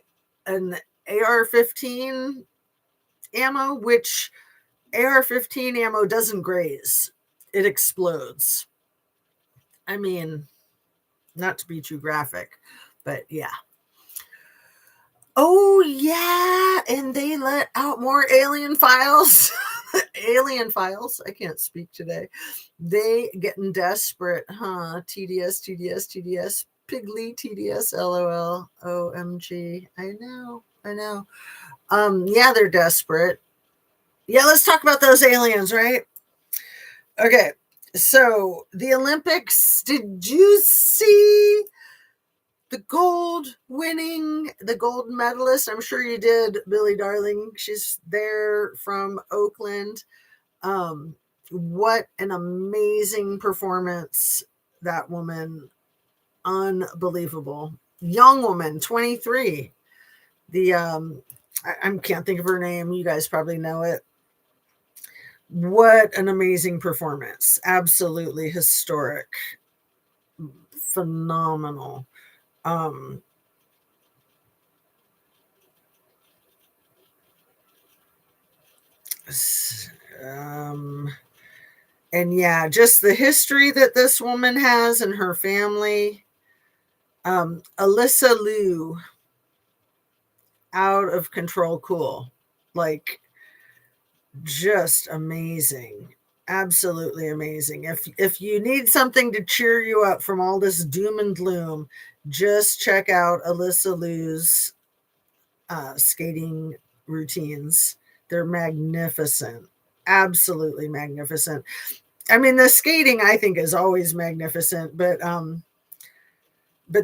an AR-15 ammo, which AR-15 ammo doesn't graze. It explodes. I mean, not to be too graphic, but yeah. Oh, yeah. And they let out more alien files. Alien files. I can't speak today. They getting desperate, huh? TDS. Piggly TDS, LOL. OMG. I know. I know. Yeah, they're desperate. Yeah, let's talk about those aliens, right? Okay, so the Olympics, did you see the gold medalist? I'm sure you did, Billy Darling. She's there from Oakland. What an amazing performance, that woman. Unbelievable. Young woman, 23. I can't think of her name. You guys probably know it. What an amazing performance. Absolutely historic. Phenomenal. Um, and yeah, just the history that this woman has and her family. Alyssa Liu, out of control cool. Like, just amazing. Absolutely amazing. If you need something to cheer you up from all this doom and gloom, just check out Alyssa Liu's skating routines. They're magnificent. Absolutely magnificent. I mean, the skating, I think, is always magnificent, but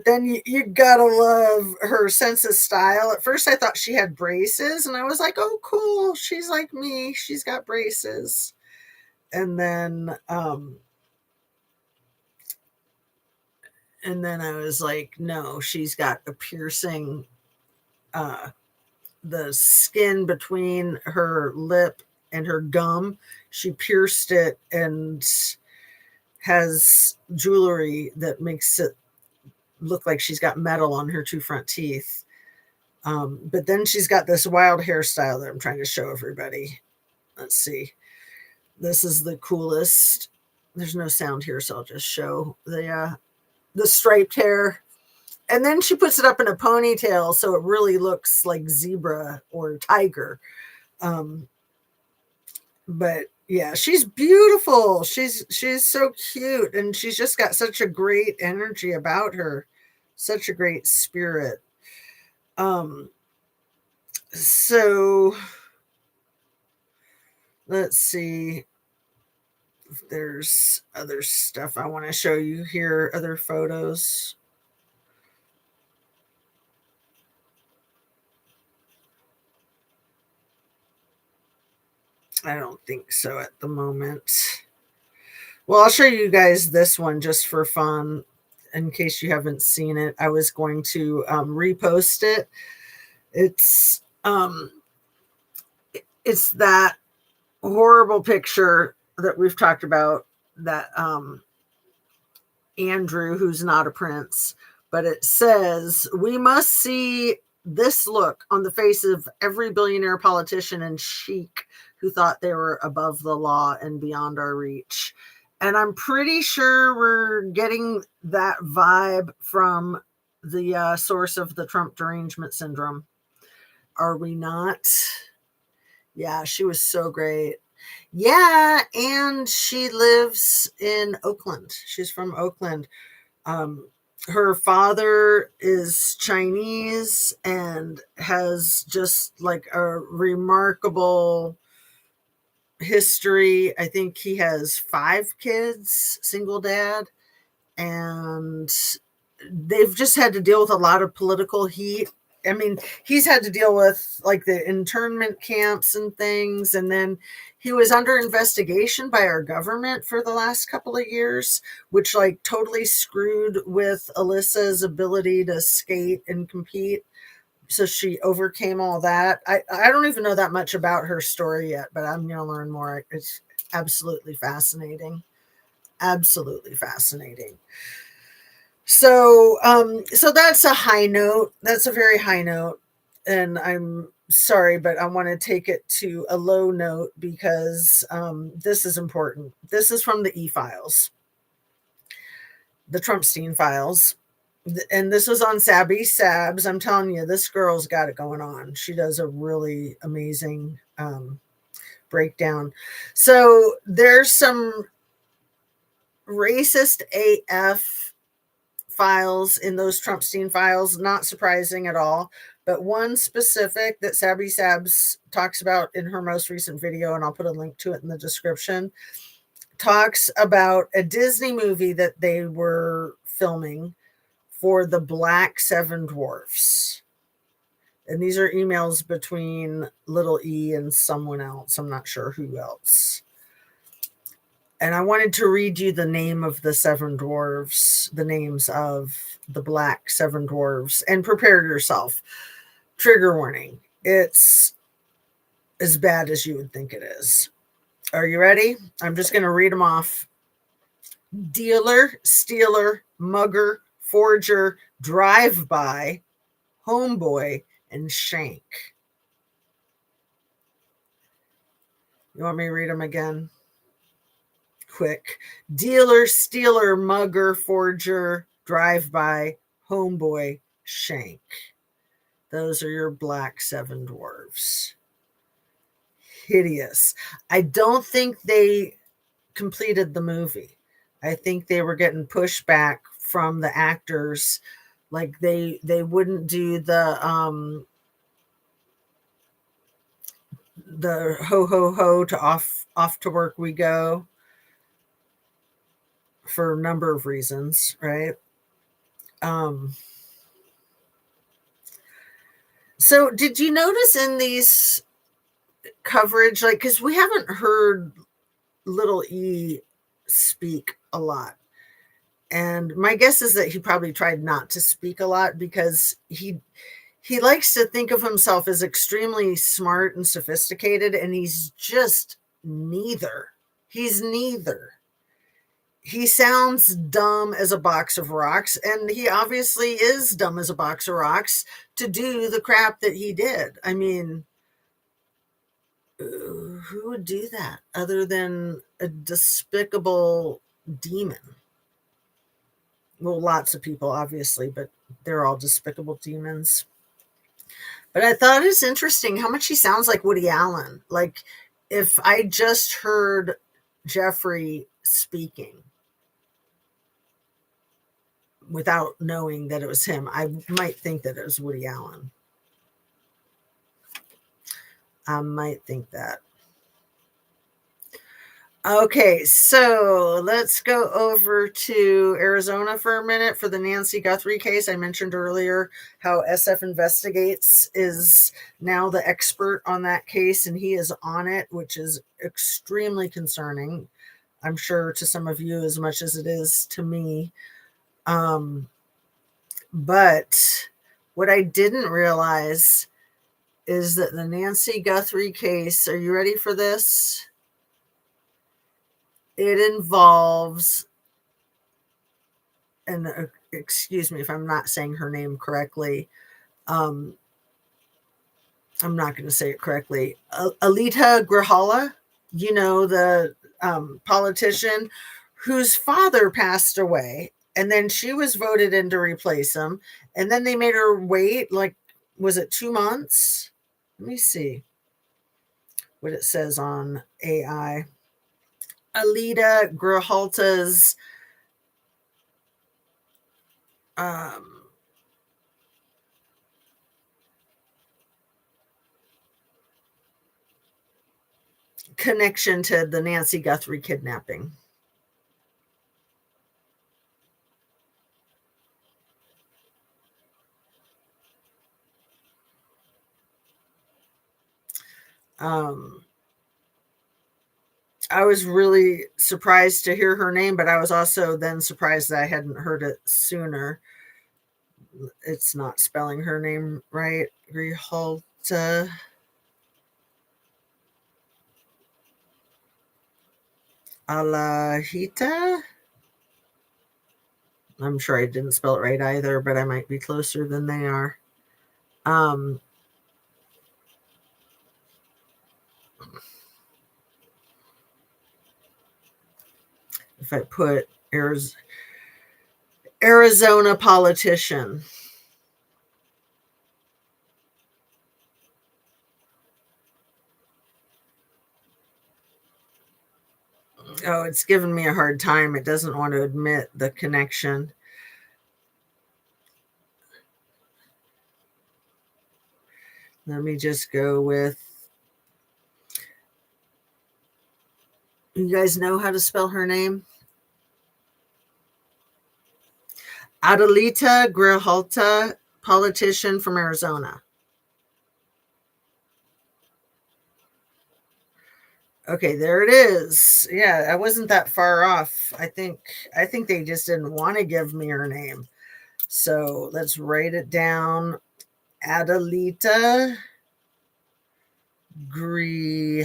then you gotta love her sense of style. At first I thought she had braces, and I was like, oh cool, she's like me, she's got braces. And then I was like, no, she's got a piercing, the skin between her lip and her gum, she pierced it and has jewelry that makes it look like she's got metal on her two front teeth. But then she's got this wild hairstyle that I'm trying to show everybody. Let's see. This is the coolest. There's no sound here, so I'll just show the striped hair. And then she puts it up in a ponytail, so it really looks like zebra or tiger. But yeah, she's beautiful. She's so cute, and she's just got such a great energy about her, such a great spirit. So let's see if there's other stuff I want to show you here, other photos. I don't think so at the moment. Well, I'll show you guys this one just for fun in case you haven't seen it. I was going to repost it. It's that horrible picture that we've talked about, that Andrew, who's not a prince, but it says, we must see this look on the face of every billionaire, politician, and sheik who thought they were above the law and beyond our reach. And I'm pretty sure we're getting that vibe from the source of the Trump derangement syndrome. Are we not? Yeah, she was so great. Yeah, and she lives in Oakland. She's from Oakland. Her father is Chinese and has just like a remarkable history. I think he has 5 kids, single dad, and they've just had to deal with a lot of political heat. I mean, he's had to deal with like the internment camps and things, and then he was under investigation by our government for the last couple of years, which like totally screwed with Alyssa's ability to skate and compete. So she overcame all that. I don't even know that much about her story yet, but I'm going to learn more. It's absolutely fascinating. Absolutely fascinating. So that's a high note. That's a very high note. And I'm sorry, but I want to take it to a low note because this is important. This is from the E-Files, the Trumpstein files. And this was on Sabby Sabs. I'm telling you, this girl's got it going on. She does a really amazing breakdown. So there's some racist AF files in those Trumpstein files. Not surprising at all. But one specific that Sabby Sabs talks about in her most recent video, and I'll put a link to it in the description, talks about a Disney movie that they were filming for the Black Seven Dwarfs. And these are emails between Little E and someone else. I'm not sure who else. And I wanted to read you the name of the seven dwarves, the names of the Black Seven Dwarves, and prepare yourself. Trigger warning. It's as bad as you would think it is. Are you ready? I'm just going to read them off. Dealer, stealer, mugger, forger, drive-by, homeboy, and shank. You want me to read them again? Quick. Dealer, stealer, mugger, forger, drive-by, homeboy, shank. Those are your Black Seven Dwarves. Hideous. I don't think they completed the movie. I think they were getting pushback from the actors. Like they wouldn't do the ho ho ho to off to work we go for a number of reasons, right? So did you notice in these coverage, like, because we haven't heard Little E speak a lot, and my guess is that he probably tried not to speak a lot because he likes to think of himself as extremely smart and sophisticated, and he's just neither. He's neither. He sounds dumb as a box of rocks, and he obviously is dumb as a box of rocks to do the crap that he did. I mean, who would do that other than a despicable demon? Well, lots of people, obviously, but they're all despicable demons. But I thought it's interesting how much he sounds like Woody Allen. Like, if I just heard Jeffrey speaking without knowing that it was him, I might think that it was Woody Allen. I might think that. Okay, so let's go over to Arizona for a minute for the Nancy Guthrie case. I mentioned earlier how SF Investigates is now the expert on that case, and he is on it, which is extremely concerning, I'm sure, to some of you as much as it is to me. But what I didn't realize is that the Nancy Guthrie case, are you ready for this? It involves, and excuse me if I'm not saying her name correctly. I'm not going to say it correctly. Alita Grijalva, you know, the politician whose father passed away, and then she was voted in to replace him, and then they made her wait, like, was it 2 months? Let me see what it says on AI. Alita Grijalva's connection to the Nancy Guthrie kidnapping. I was really surprised to hear her name, but I was also then surprised that I hadn't heard it sooner. It's not spelling her name right. Grijalva. Alahita. I'm sure I didn't spell it right either, but I might be closer than they are. If I put Arizona politician. Oh, it's giving me a hard time. It doesn't want to admit the connection. Let me just go with, you guys know how to spell her name? Adelita Grijalta, politician from Arizona. Okay, there it is. Yeah, I wasn't that far off. I think they just didn't want to give me her name. So let's write it down. Adelita Grijalva.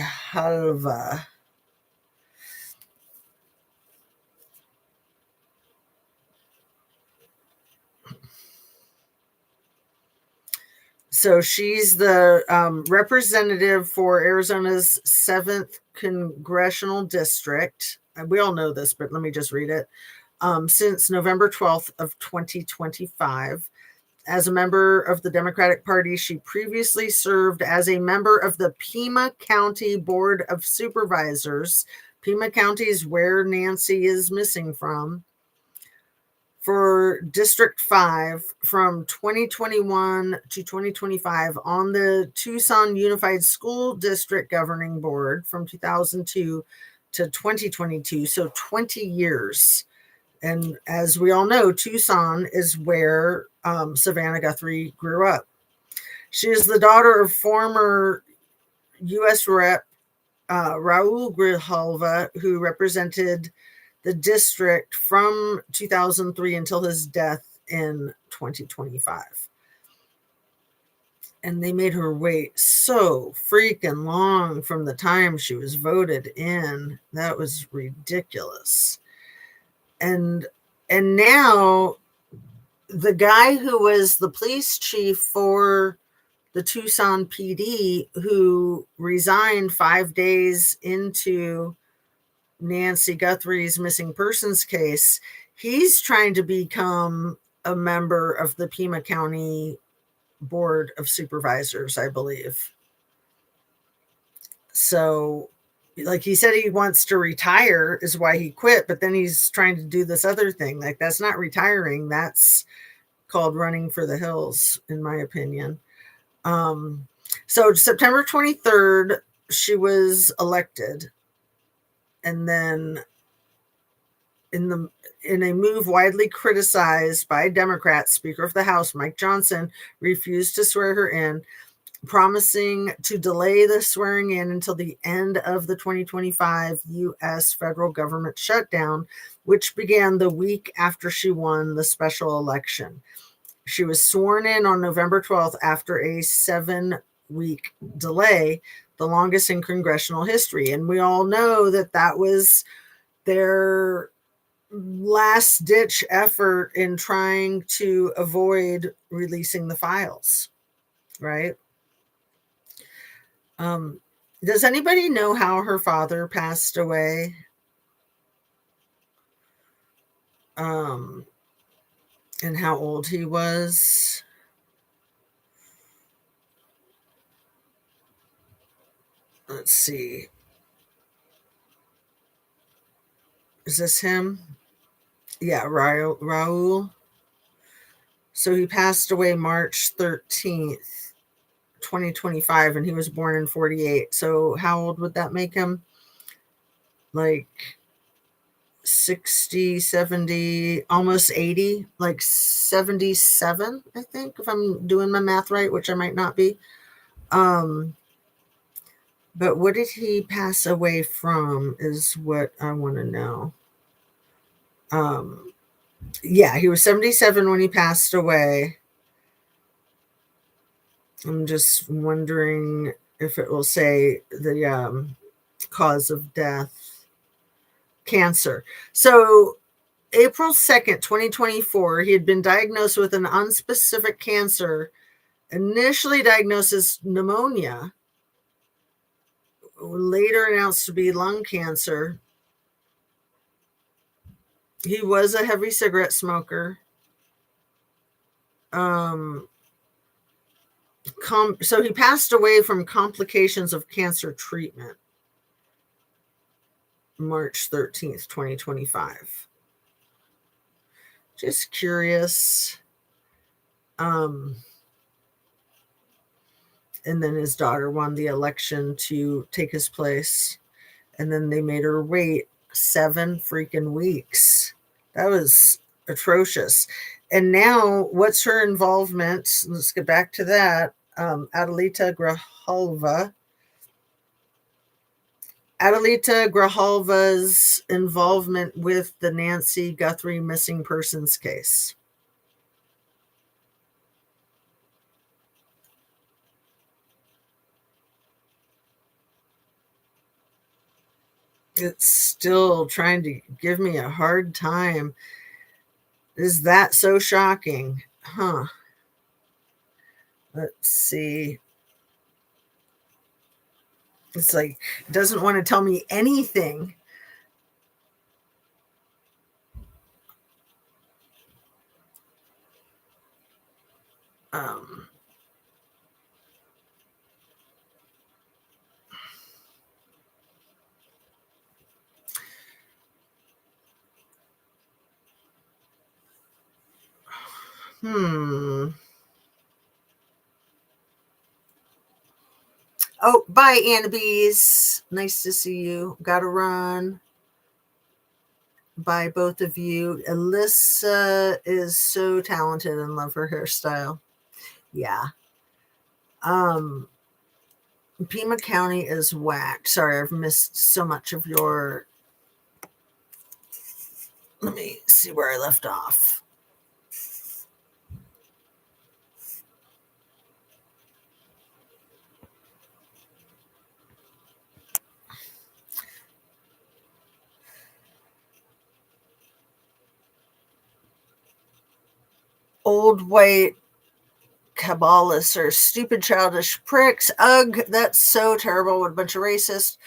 So she's the representative for Arizona's 7th Congressional District. We all know this, but let me just read it. Since November 12th of 2025. As a member of the Democratic Party, she previously served as a member of the Pima County Board of Supervisors. Pima County is where Nancy is missing from. For District 5 from 2021 to 2025 on the Tucson Unified School District Governing Board from 2002 to 2022, so 20 years. And as we all know, Tucson is where Savannah Guthrie grew up. She is the daughter of former U.S. Rep. Raul Grijalva, who represented the district from 2003 until his death in 2025. And they made her wait so freaking long from the time she was voted in. That was ridiculous. And now the guy who was the police chief for the Tucson PD, who resigned 5 days into Nancy Guthrie's missing persons case, he's trying to become a member of the Pima County Board of Supervisors, I believe. So, like he said, he wants to retire is why he quit, but then he's trying to do this other thing. Like, that's not retiring. That's called running for the hills, in my opinion. So September 23rd, she was elected. And then in a move widely criticized by Democrats, Speaker of the House Mike Johnson refused to swear her in, promising to delay the swearing in until the end of the 2025 U.S. federal government shutdown, which began the week after she won the special election. She was sworn in on November 12th after a 7-week delay, the longest in congressional history. And we all know that that was their last-ditch effort in trying to avoid releasing the files, right? Does anybody know how her father passed away? And how old he was? Let's see. Is this him? Yeah, Raul. So he passed away March 13th, 2025, and he was born in 48. So how old would that make him? Like 60, 70, almost 80, like 77, I think, if I'm doing my math right, which I might not be. But what did he pass away from is what I want to know. Yeah, he was 77 when he passed away. I'm just wondering if it will say the cause of death. Cancer. So April 2nd, 2024, he had been diagnosed with an unspecific cancer, initially diagnosed as pneumonia, later announced to be lung cancer. He was a heavy cigarette smoker. So he passed away from complications of cancer treatment March 13th, 2025. Just curious. And then his daughter won the election to take his place. And then they made her wait 7 freaking weeks. That was atrocious. And now, what's her involvement? Let's get back to that. Adelita Grijalva's involvement with the Nancy Guthrie missing persons case. It's still trying to give me a hard time. Is that so shocking? Huh. Let's see. It's like, doesn't want to tell me anything. Oh, bye, Annabees. Nice to see you. Gotta run. Bye, both of you. Alyssa is so talented and love her hairstyle. Yeah. Pima County is whack. Sorry, I've missed so much of your... Let me see where I left off. Old white Kabbalists are stupid, childish pricks. Ugh, that's so terrible. What a bunch of racists.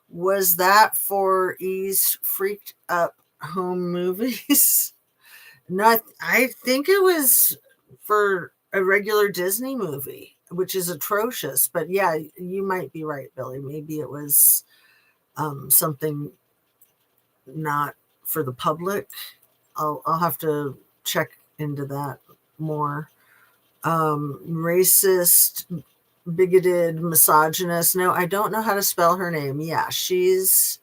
Was that for E's freaked up home movies? No, I think it was for a regular Disney movie, which is atrocious. But yeah, you might be right, Billy. Maybe it was something not for the public. I'll have to check into that more. Racist, bigoted, misogynist. No, I don't know how to spell her name. Yeah, she's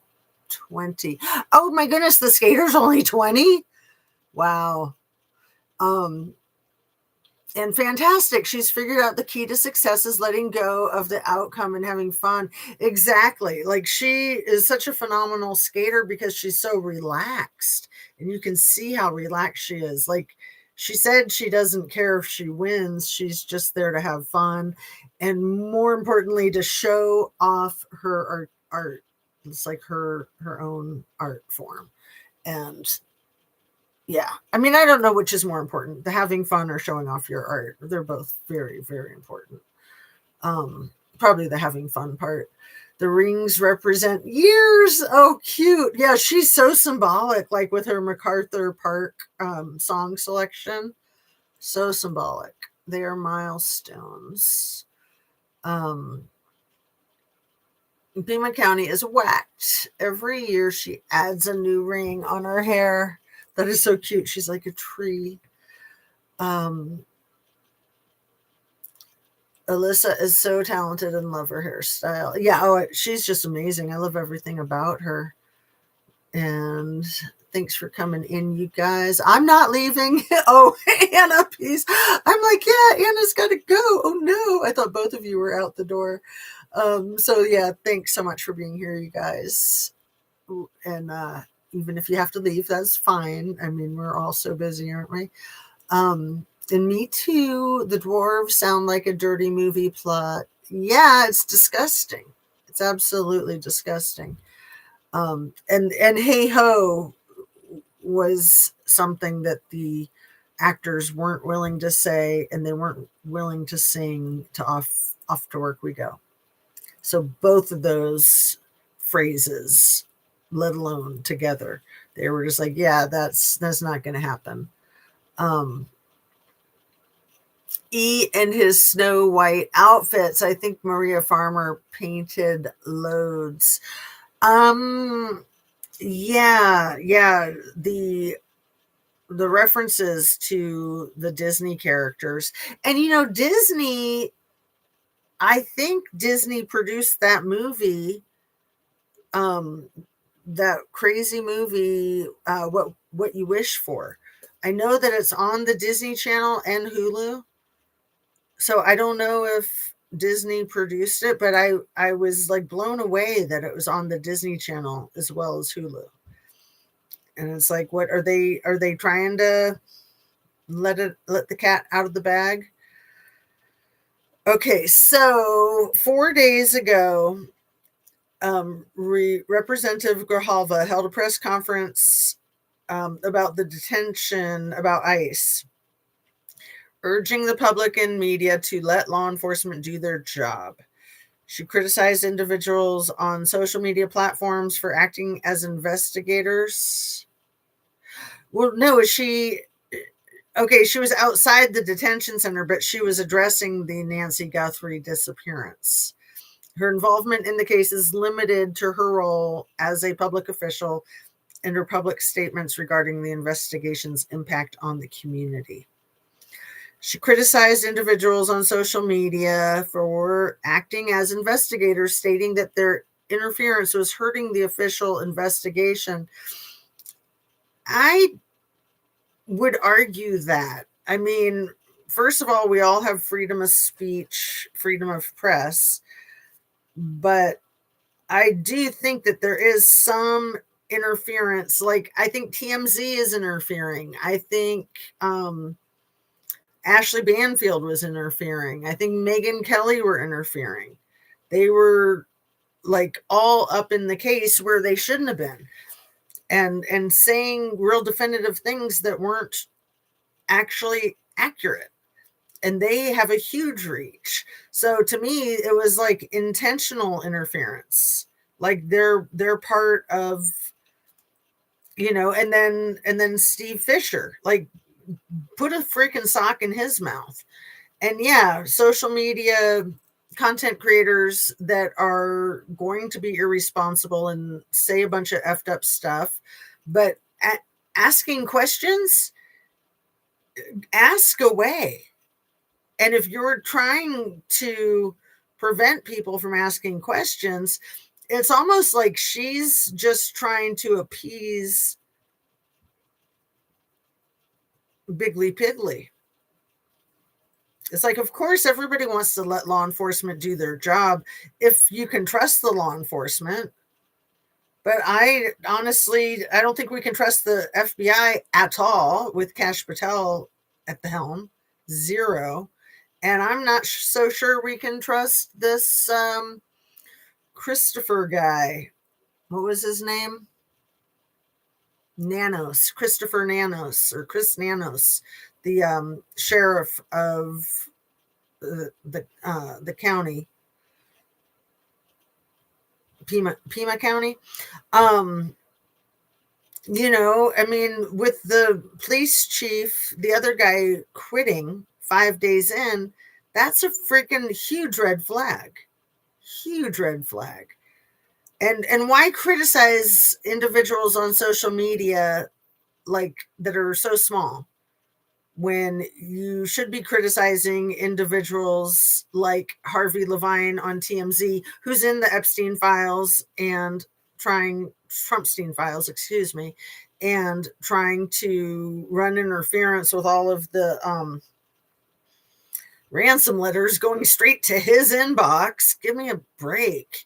20. Oh my goodness, the skater's only 20. Wow. And fantastic. She's figured out the key to success is letting go of the outcome and having fun. Exactly. Like, she is such a phenomenal skater because she's so relaxed, and you can see how relaxed she is. Like, she said she doesn't care if she wins. She's just there to have fun. And more importantly, to show off her art. It's like her own art form. And yeah, I mean, I don't know which is more important, the having fun or showing off your art. They're both very, very important. Probably the having fun part. The rings represent years. Oh, cute. Yeah, she's so symbolic, like with her MacArthur Park song selection. So symbolic. They are milestones. Pima County is whacked. Every year she adds a new ring on her hair. That is so cute. She's like a tree. Alyssa is so talented and love her hairstyle. Yeah, oh, she's just amazing. I love everything about her. And thanks for coming in, you guys. I'm not leaving. Oh, Anna, peace. I'm like, yeah, Anna's got to go. Oh, no. I thought both of you were out the door. So, yeah, thanks so much for being here, you guys. And even if you have to leave, that's fine. I mean, we're all so busy, aren't we? And me too. The dwarves sound like a dirty movie plot. Yeah, it's disgusting. It's absolutely disgusting. And Hey Ho was something that the actors weren't willing to say, and they weren't willing to sing to Off to Work We Go. So both of those phrases, let alone together, they were just like, yeah, that's not going to happen. E and his Snow White outfits. I think Maria Farmer painted loads. Yeah. The references to the Disney characters. And, Disney, I think Disney produced that movie, that crazy movie, What You Wish For. I know that it's on the Disney Channel and Hulu. So I don't know if Disney produced it, but I was like blown away that it was on the Disney Channel as well as Hulu. And it's like, what are they trying to let the cat out of the bag? Okay, so 4 days ago, Representative Grijalva held a press conference about the detention about ICE, urging the public and media to let law enforcement do their job. She criticized individuals on social media platforms for acting as investigators. Well, no, she was outside the detention center, but she was addressing the Nancy Guthrie disappearance. Her involvement in the case is limited to her role as a public official and her public statements regarding the investigation's impact on the community. She criticized individuals on social media for acting as investigators, stating that their interference was hurting the official investigation. I would argue that. I mean, first of all, we all have freedom of speech, freedom of press, but I do think that there is some interference. Like, I think TMZ is interfering. I think Ashley Banfield was interfering. I think Megyn Kelly were interfering. They were like all up in the case where they shouldn't have been, and saying real definitive things that weren't actually accurate. And they have a huge reach. So to me, it was like intentional interference. Like they're part of, and then Steve Fisher, like, put a freaking sock in his mouth. And yeah, social media content creators that are going to be irresponsible and say a bunch of effed up stuff, but asking questions, ask away. And if you're trying to prevent people from asking questions, it's almost like she's just trying to appease Biggly Piggly. It's like, of course, everybody wants to let law enforcement do their job if you can trust the law enforcement. But I don't think we can trust the FBI at all with Kash Patel at the helm. Zero. And I'm not so sure we can trust this Christopher guy. What was his name? Nanos. Christopher Nanos, or Chris Nanos, the sheriff of the county, Pima County. I mean, with the police chief, the other guy quitting 5 days in, that's a freaking huge red flag. Huge red flag. And why criticize individuals on social media like that are so small when you should be criticizing individuals like Harvey Levine on TMZ, who's in the Epstein files and Trumpstein files, and trying to run interference with all of the ransom letters going straight to his inbox. Give me a break.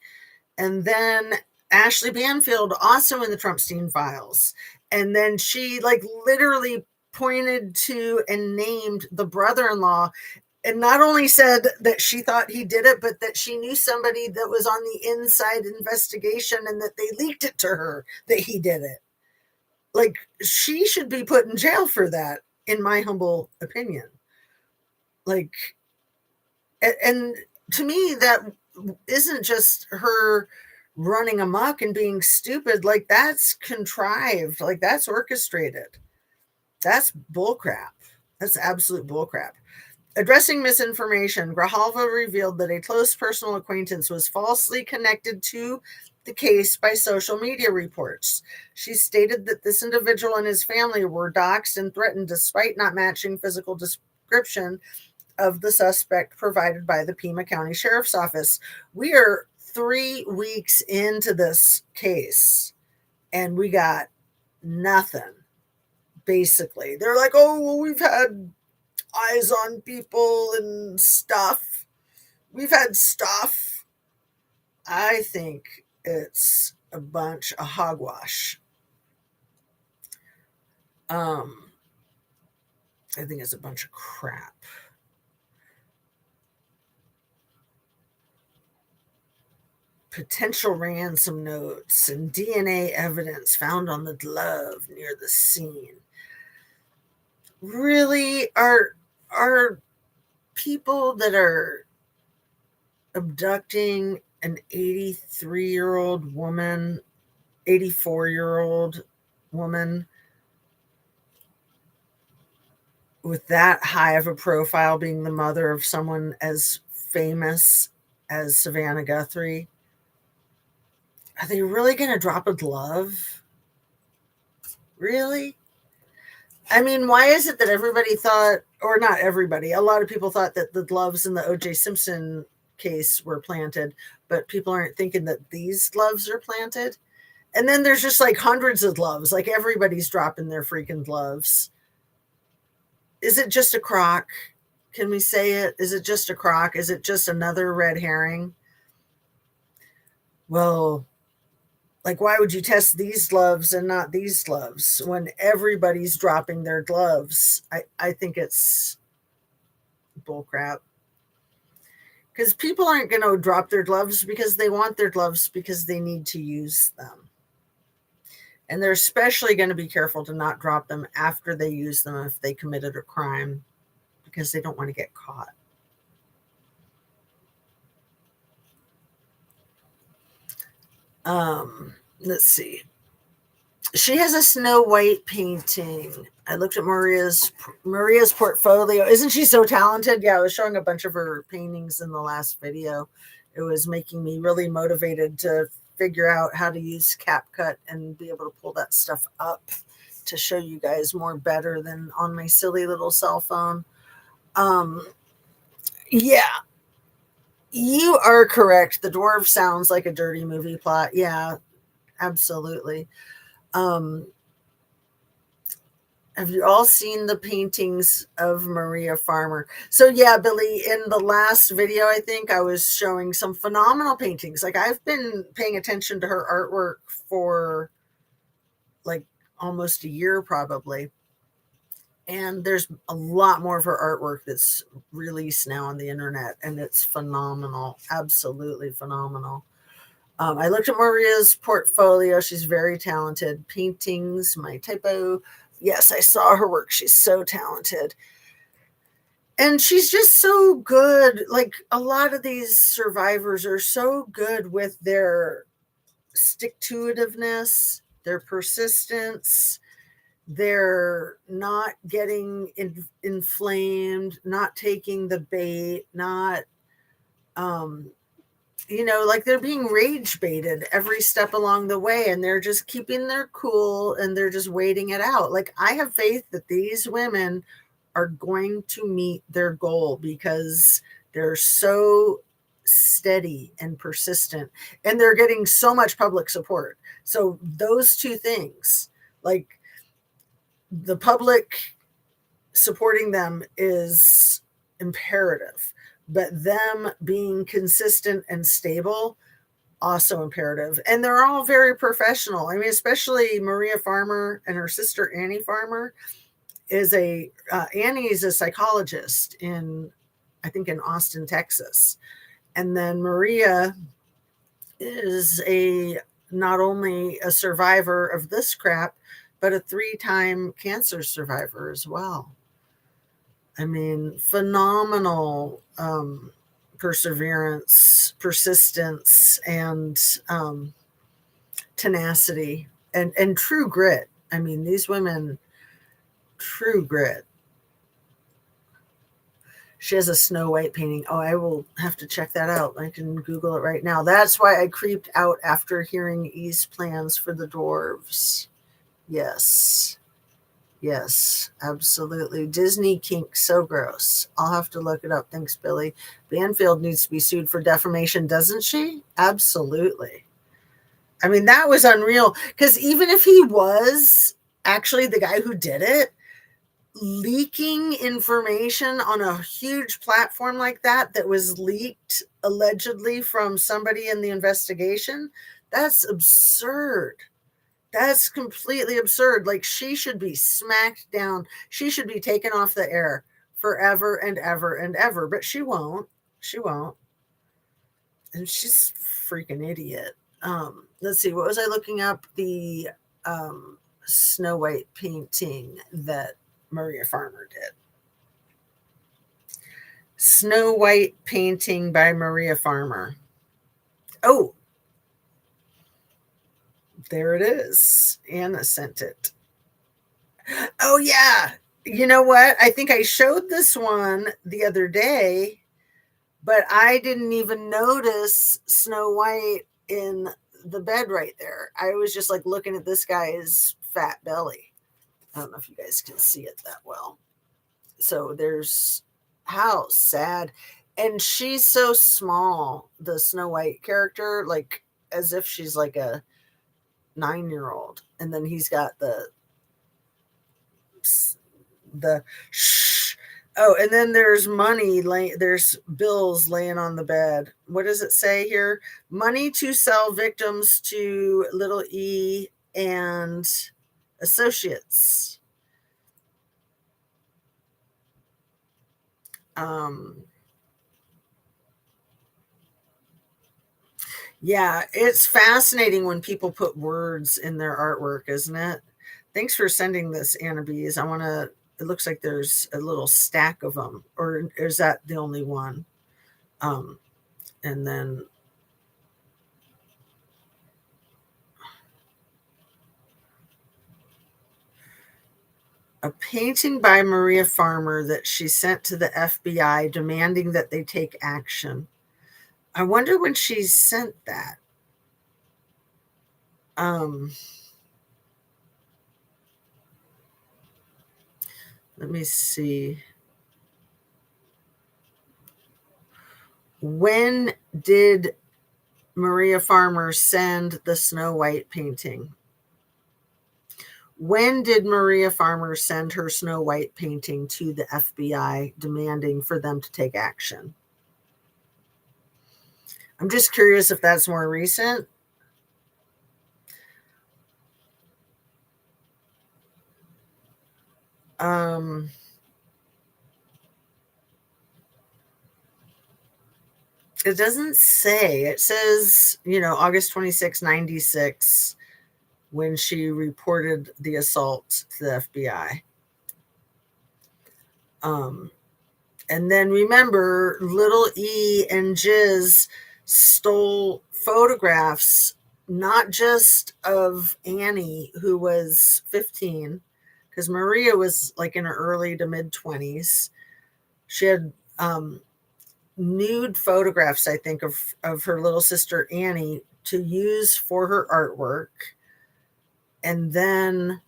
And then Ashley Banfield, also in the Trumpstein files. And then she like literally pointed to and named the brother-in-law, and not only said that she thought he did it, but that she knew somebody that was on the inside investigation and that they leaked it to her that he did it. Like, she should be put in jail for that, in my humble opinion. Like, and to me, that isn't just her running amok and being stupid. Like, that's contrived. Like, that's orchestrated. That's bullcrap. That's absolute bullcrap. Addressing misinformation, Grijalva revealed that a close personal acquaintance was falsely connected to the case by social media reports. She stated that this individual and his family were doxxed and threatened despite not matching physical description of the suspect provided by the Pima County Sheriff's Office. We are 3 weeks into this case, and we got nothing, basically. They're like, oh, well, we've had eyes on people and stuff. We've had stuff. I think it's a bunch of hogwash. I think it's a bunch of crap. Potential ransom notes and DNA evidence found on the glove near the scene. Really, are people that are abducting an 83-year-old woman, 84-year-old woman with that high of a profile, being the mother of someone as famous as Savannah Guthrie, are they really going to drop a glove? Really? I mean, why is it that everybody thought, or not everybody, a lot of people thought that the gloves in the O.J. Simpson case were planted, but people aren't thinking that these gloves are planted? And then there's just like hundreds of gloves, like everybody's dropping their freaking gloves. Is it just a crock? Can we say it? Is it just a crock? Is it just another red herring? Well, like, why would you test these gloves and not these gloves when everybody's dropping their gloves? I think it's bullcrap. Because people aren't going to drop their gloves because they want their gloves because they need to use them. And they're especially going to be careful to not drop them after they use them if they committed a crime, because they don't want to get caught. Let's see. She has a Snow White painting. I looked at Maria's portfolio. Isn't she so talented? Yeah, I was showing a bunch of her paintings in the last video. It was making me really motivated to figure out how to use CapCut and be able to pull that stuff up to show you guys more better than on my silly little cell phone. Yeah, you are correct. The dwarf sounds like a dirty movie plot. Yeah, absolutely. Have you all seen the paintings of Maria Farmer? So yeah, Billy, in the last video, I think I was showing some phenomenal paintings. Like, I've been paying attention to her artwork for like almost a year probably. And there's a lot more of her artwork that's released now on the internet, and it's phenomenal. Absolutely phenomenal. I looked at Maria's portfolio. She's very talented. Paintings, my typo. Yes, I saw her work. She's so talented. And she's just so good. Like, a lot of these survivors are so good with their stick-to-itiveness, their persistence. They're not getting inflamed, not taking the bait, not, like they're being rage baited every step along the way, and they're just keeping their cool and they're just waiting it out. Like, I have faith that these women are going to meet their goal because they're so steady and persistent, and they're getting so much public support. So those two things, like, the public supporting them is imperative, but them being consistent and stable, also imperative. And they're all very professional. I mean, especially Maria Farmer and her sister Annie Farmer is Annie is a psychologist I think in Austin, Texas. And then Maria is not only a survivor of this crap, but a 3-time cancer survivor as well. I mean, phenomenal perseverance, persistence, and tenacity, and true grit. I mean, these women, true grit. She has a Snow White painting. Oh, I will have to check that out. I can Google it right now. That's why I creeped out after hearing E's plans for the dwarves. Yes. Yes, absolutely. Disney kink, so gross. I'll have to look it up. Thanks, Billy. Banfield needs to be sued for defamation, doesn't she? Absolutely. I mean, that was unreal. Because even if he was actually the guy who did it, leaking information on a huge platform like that was leaked allegedly from somebody in the investigation, that's absurd. That's completely absurd. Like, she should be smacked down. She should be taken off the air forever and ever and ever. But she won't. She won't. And she's a freaking idiot. Let's see. What was I looking up? The Snow White painting that Maria Farmer did. Snow White painting by Maria Farmer. Oh, there it is. Anna sent it. Oh, yeah. You know what? I think I showed this one the other day, but I didn't even notice Snow White in the bed right there. I was just like looking at this guy's fat belly. I don't know if you guys can see it that well. So there's, how sad. And she's so small, the Snow White character, like as if she's like a 9-year-old. And then he's got the shh. Oh, and then there's money, there's bills laying on the bed. What does it say here? Money to sell victims to Little E and Associates. Yeah, it's fascinating when people put words in their artwork, isn't it? Thanks for sending this, Anna Bees. I want to, it looks like there's a little stack of them, or is that the only one? And then a painting by Maria Farmer that she sent to the FBI demanding that they take action. I wonder when she sent that. Let me see. When did Maria Farmer send the Snow White painting? When did Maria Farmer send her Snow White painting to the FBI demanding for them to take action? I'm just curious if that's more recent. It doesn't say. It says, August 26, 96, when she reported the assault to the FBI. And then remember, Little E and Jiz stole photographs, not just of Annie, who was 15, because Maria was like in her early to mid 20s. She had nude photographs, I think, of her little sister Annie to use for her artwork. And then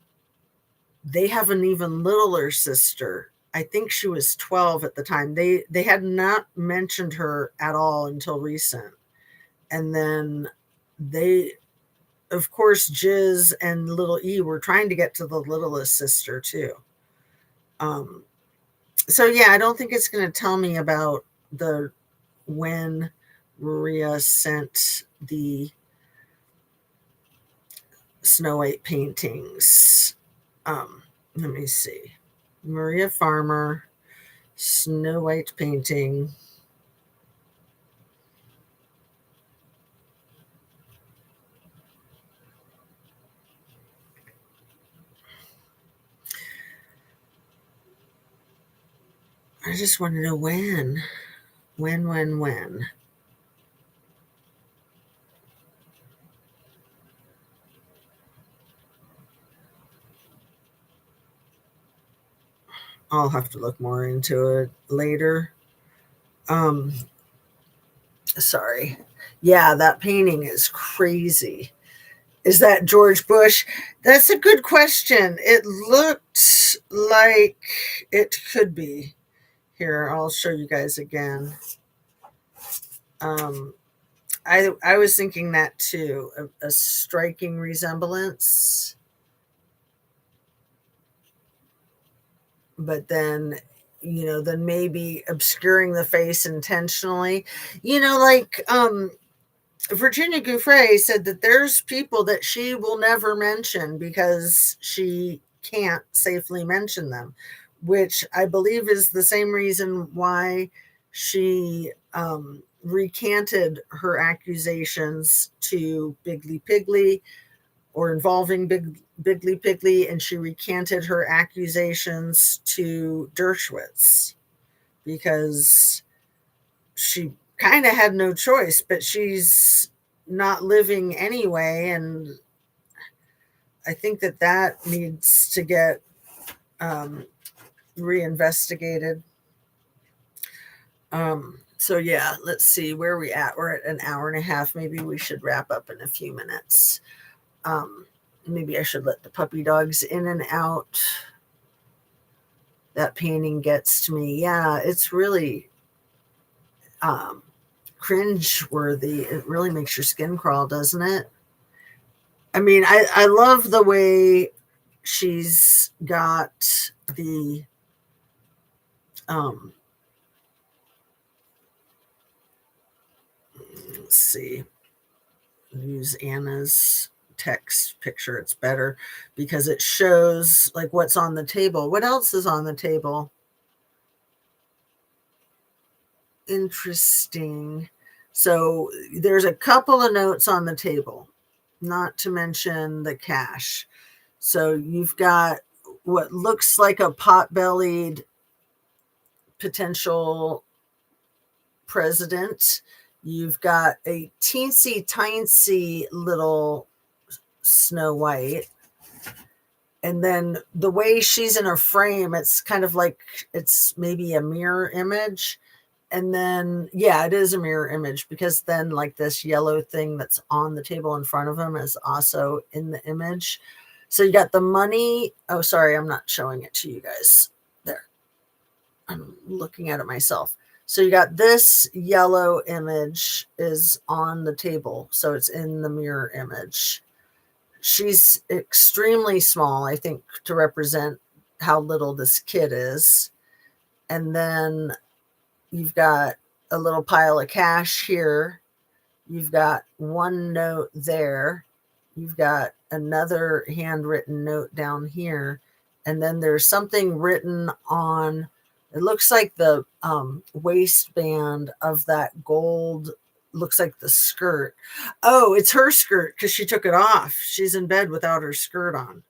they have an even littler sister. I think she was 12 at the time. They had not mentioned her at all until recent. And then they, of course, Jiz and Little E were trying to get to the littlest sister too. So yeah, I don't think it's going to tell me about when Maria sent the Snow White paintings. Let me see. Maria Farmer, Snow White painting. I just want to know when. When. I'll have to look more into it later. Sorry. Yeah, that painting is crazy. Is that George Bush? That's a good question. It looked like it could be. Here, I'll show you guys again. I was thinking that too, a striking resemblance. But then, then maybe obscuring the face intentionally. Like Virginia Giuffre said that there's people that she will never mention because she can't safely mention them, which I believe is the same reason why she recanted her accusations to Biggly Piggly, or involving Biggly Piggly, and she recanted her accusations to Dershowitz because she kind of had no choice, but she's not living anyway, and I think that needs to get reinvestigated. So yeah, let's see where we at. We're at an hour and a half. Maybe we should wrap up in a few minutes. Maybe I should let the puppy dogs in and out. That painting gets to me. Yeah, it's really cringe-worthy. It really makes your skin crawl, doesn't it? I mean, I love the way she's got the let's see, use Anna's text picture. It's better because it shows like what's on the table. What else is on the table? Interesting. So there's a couple of notes on the table, not to mention the cash. So you've got what looks like a pot-bellied potential president. You've got a teensy-tiny little Snow White. And then the way she's in her frame, it's kind of like it's maybe a mirror image. And then, yeah, it is a mirror image because then like this yellow thing that's on the table in front of him is also in the image. So you got the money. Oh, sorry, I'm not showing it to you guys. There. I'm looking at it myself. So you got this yellow image is on the table. So it's in the mirror image. She's extremely small, I think, to represent how little this kid is. And then you've got a little pile of cash here. You've got one note there. You've got another handwritten note down here. And then there's something written on, it looks like the waistband of that gold, looks like the skirt. Oh, it's her skirt because she took it off. She's in bed without her skirt on.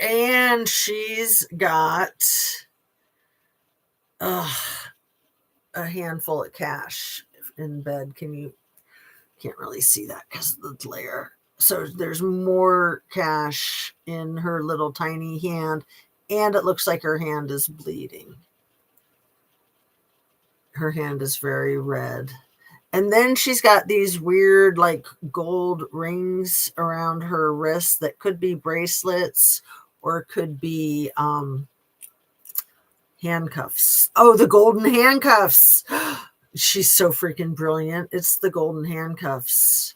And she's got a handful of cash in bed. Can't really see that because of the glare. So there's more cash in her little tiny hand, and it looks like her hand is bleeding. Her hand is very red. And then she's got these weird like gold rings around her wrists that could be bracelets or could be handcuffs. Oh, the golden handcuffs. She's so freaking brilliant. It's the golden handcuffs.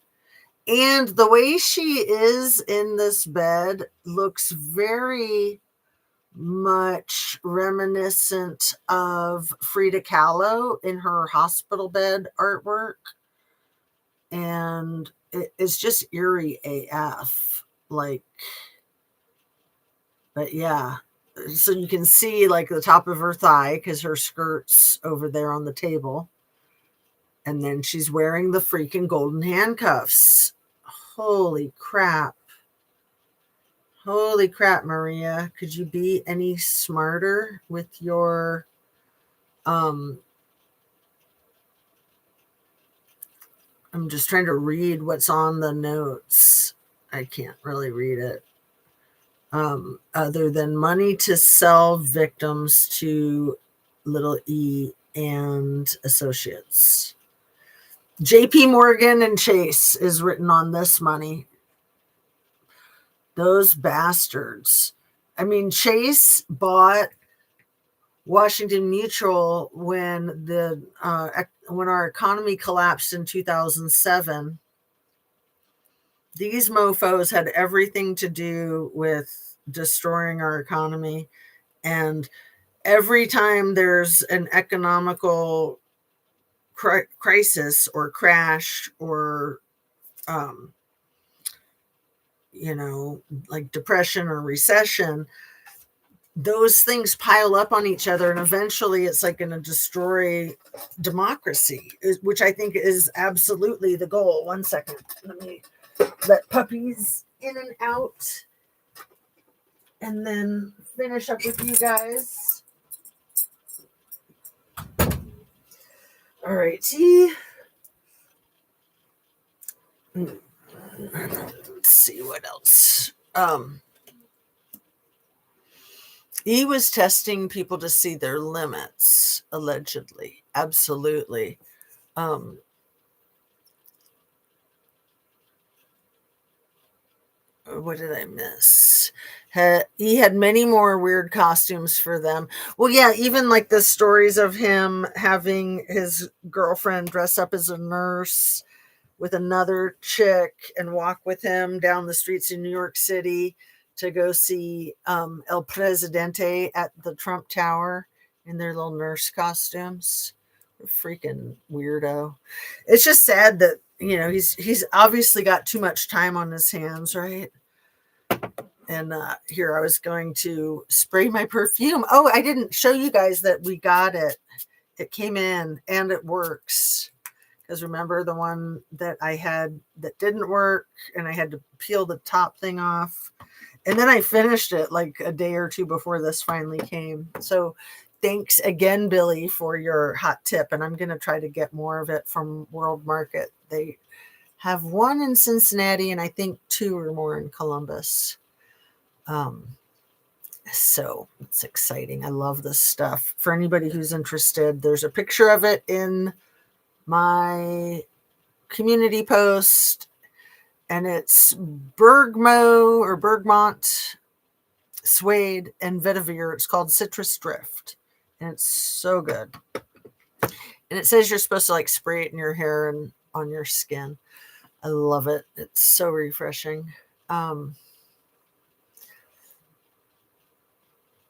And the way she is in this bed looks very much reminiscent of Frida Kahlo in her hospital bed artwork. And it's just eerie AF. Like, but yeah. So you can see like the top of her thigh because her skirt's over there on the table. And then she's wearing the freaking golden handcuffs. Holy crap. Holy crap, Maria. Could you be any smarter with your I'm just trying to read what's on the notes. I can't really read it. Other than money to sell victims to little E and associates. JP Morgan and Chase is written on this money. Those bastards. I mean, Chase bought Washington Mutual when when our economy collapsed in 2007. These mofos had everything to do with destroying our economy. And every time there's an economical crisis or crash or, like depression or recession, those things pile up on each other. And eventually it's like going to destroy democracy, which I think is absolutely the goal. One second. Let me let puppies in and out and then finish up with you guys. All righty. Let's see what else. He was testing people to see their limits, allegedly. Absolutely. What did I miss? He had many more weird costumes for them. Well, yeah, even like the stories of him having his girlfriend dress up as a nurse with another chick and walk with him down the streets in New York City to go see El Presidente at the Trump Tower in their little nurse costumes. Freaking weirdo. It's just sad that, he's obviously got too much time on his hands, right? And here I was going to spray my perfume. Oh, I didn't show you guys that we got it. It came in and it works. Because remember the one that I had that didn't work and I had to peel the top thing off. And then I finished it like a day or two before this finally came. So thanks again, Billy, for your hot tip. And I'm going to try to get more of it from World Market. They have one in Cincinnati and I think 2 or more in Columbus. So it's exciting. I love this stuff. For anybody who's interested, there's a picture of it in my community post, and it's Bergamot, suede, and vetiver. It's called Citrus Drift, and it's so good. And it says you're supposed to like spray it in your hair and on your skin. I love it. It's so refreshing.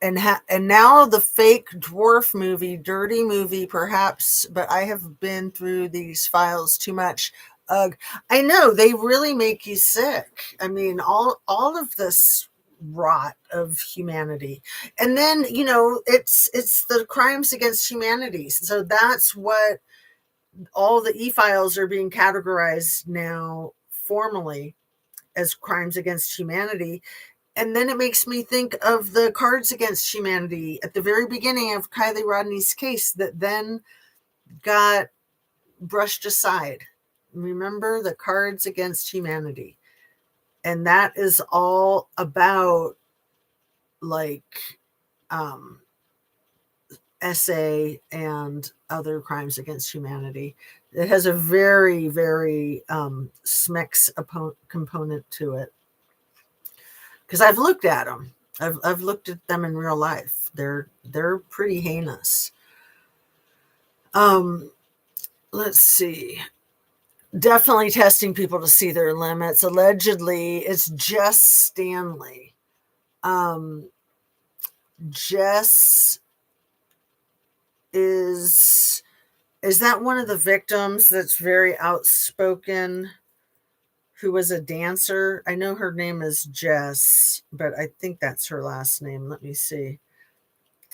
And now the fake dwarf movie, dirty movie, perhaps, but I have been through these files too much. Ugh. I know they really make you sick. I mean, all of this rot of humanity. And then, it's the crimes against humanity. So that's what all the e-files are being categorized now formally as crimes against humanity. And then it makes me think of the Cards Against Humanity at the very beginning of Kylie Rodney's case that then got brushed aside. Remember the Cards Against Humanity? And that is all about like SA and other crimes against humanity. It has a very, very SMEX component to it. Because I've looked at them. I've looked at them in real life. They're pretty heinous. Let's see. Definitely testing people to see their limits. Allegedly, it's Jess Stanley. Jess is that one of the victims that's very outspoken, who was a dancer? I know her name is Jess, but I think that's her last name. Let me see.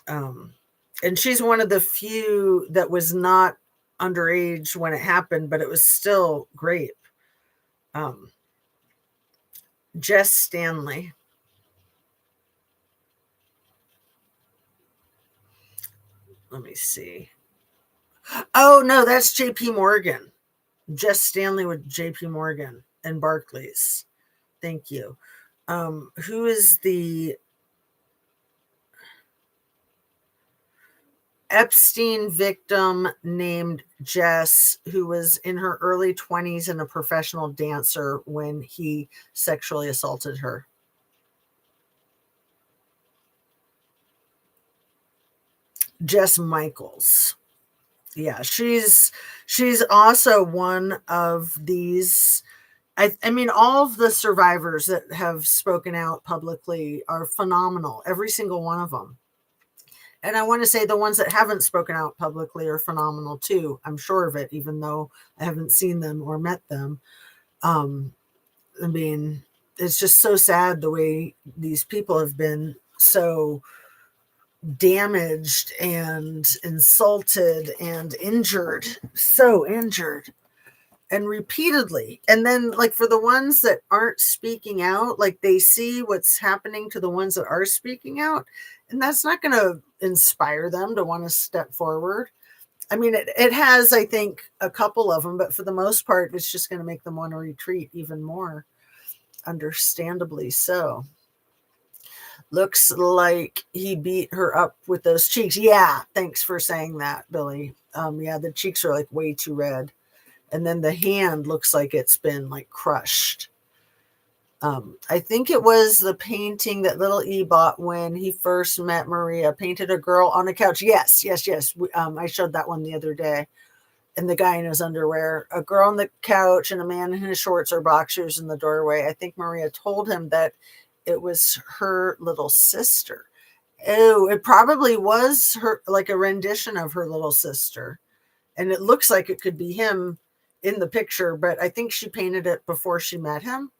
And she's one of the few that was not underage when it happened, but it was still great. Jess Stanley. Let me see. Oh, no, that's JP Morgan. Jess Stanley with JP Morgan and Barclays. Thank you. Who is the... Epstein victim named Jess, who was in her early 20s and a professional dancer when he sexually assaulted her. Jess Michaels. Yeah, she's also one of these. I mean, all of the survivors that have spoken out publicly are phenomenal, every single one of them. And I want to say the ones that haven't spoken out publicly are phenomenal too. I'm sure of it, even though I haven't seen them or met them. I mean, it's just so sad the way these people have been so damaged and insulted and injured, so injured. And repeatedly. And then, like, for the ones that aren't speaking out, like, they see what's happening to the ones that are speaking out, and that's not going to inspire them to want to step forward. I mean, it has, I think, a couple of them, but for the most part, it's just going to make them want to retreat even more, understandably so. Looks like he beat her up with those cheeks. Yeah, thanks for saying that, Billy. Yeah, the cheeks are like way too red. And then the hand looks like it's been like crushed. I think it was the painting that little E bought when he first met Maria, painted a girl on a couch. Yes. I showed that one the other day. And the guy in his underwear, a girl on the couch and a man in his shorts or boxers in the doorway. I think Maria told him that it was her little sister. Oh, it probably was her, like a rendition of her little sister. And it looks like it could be him in the picture, but I think she painted it before she met him.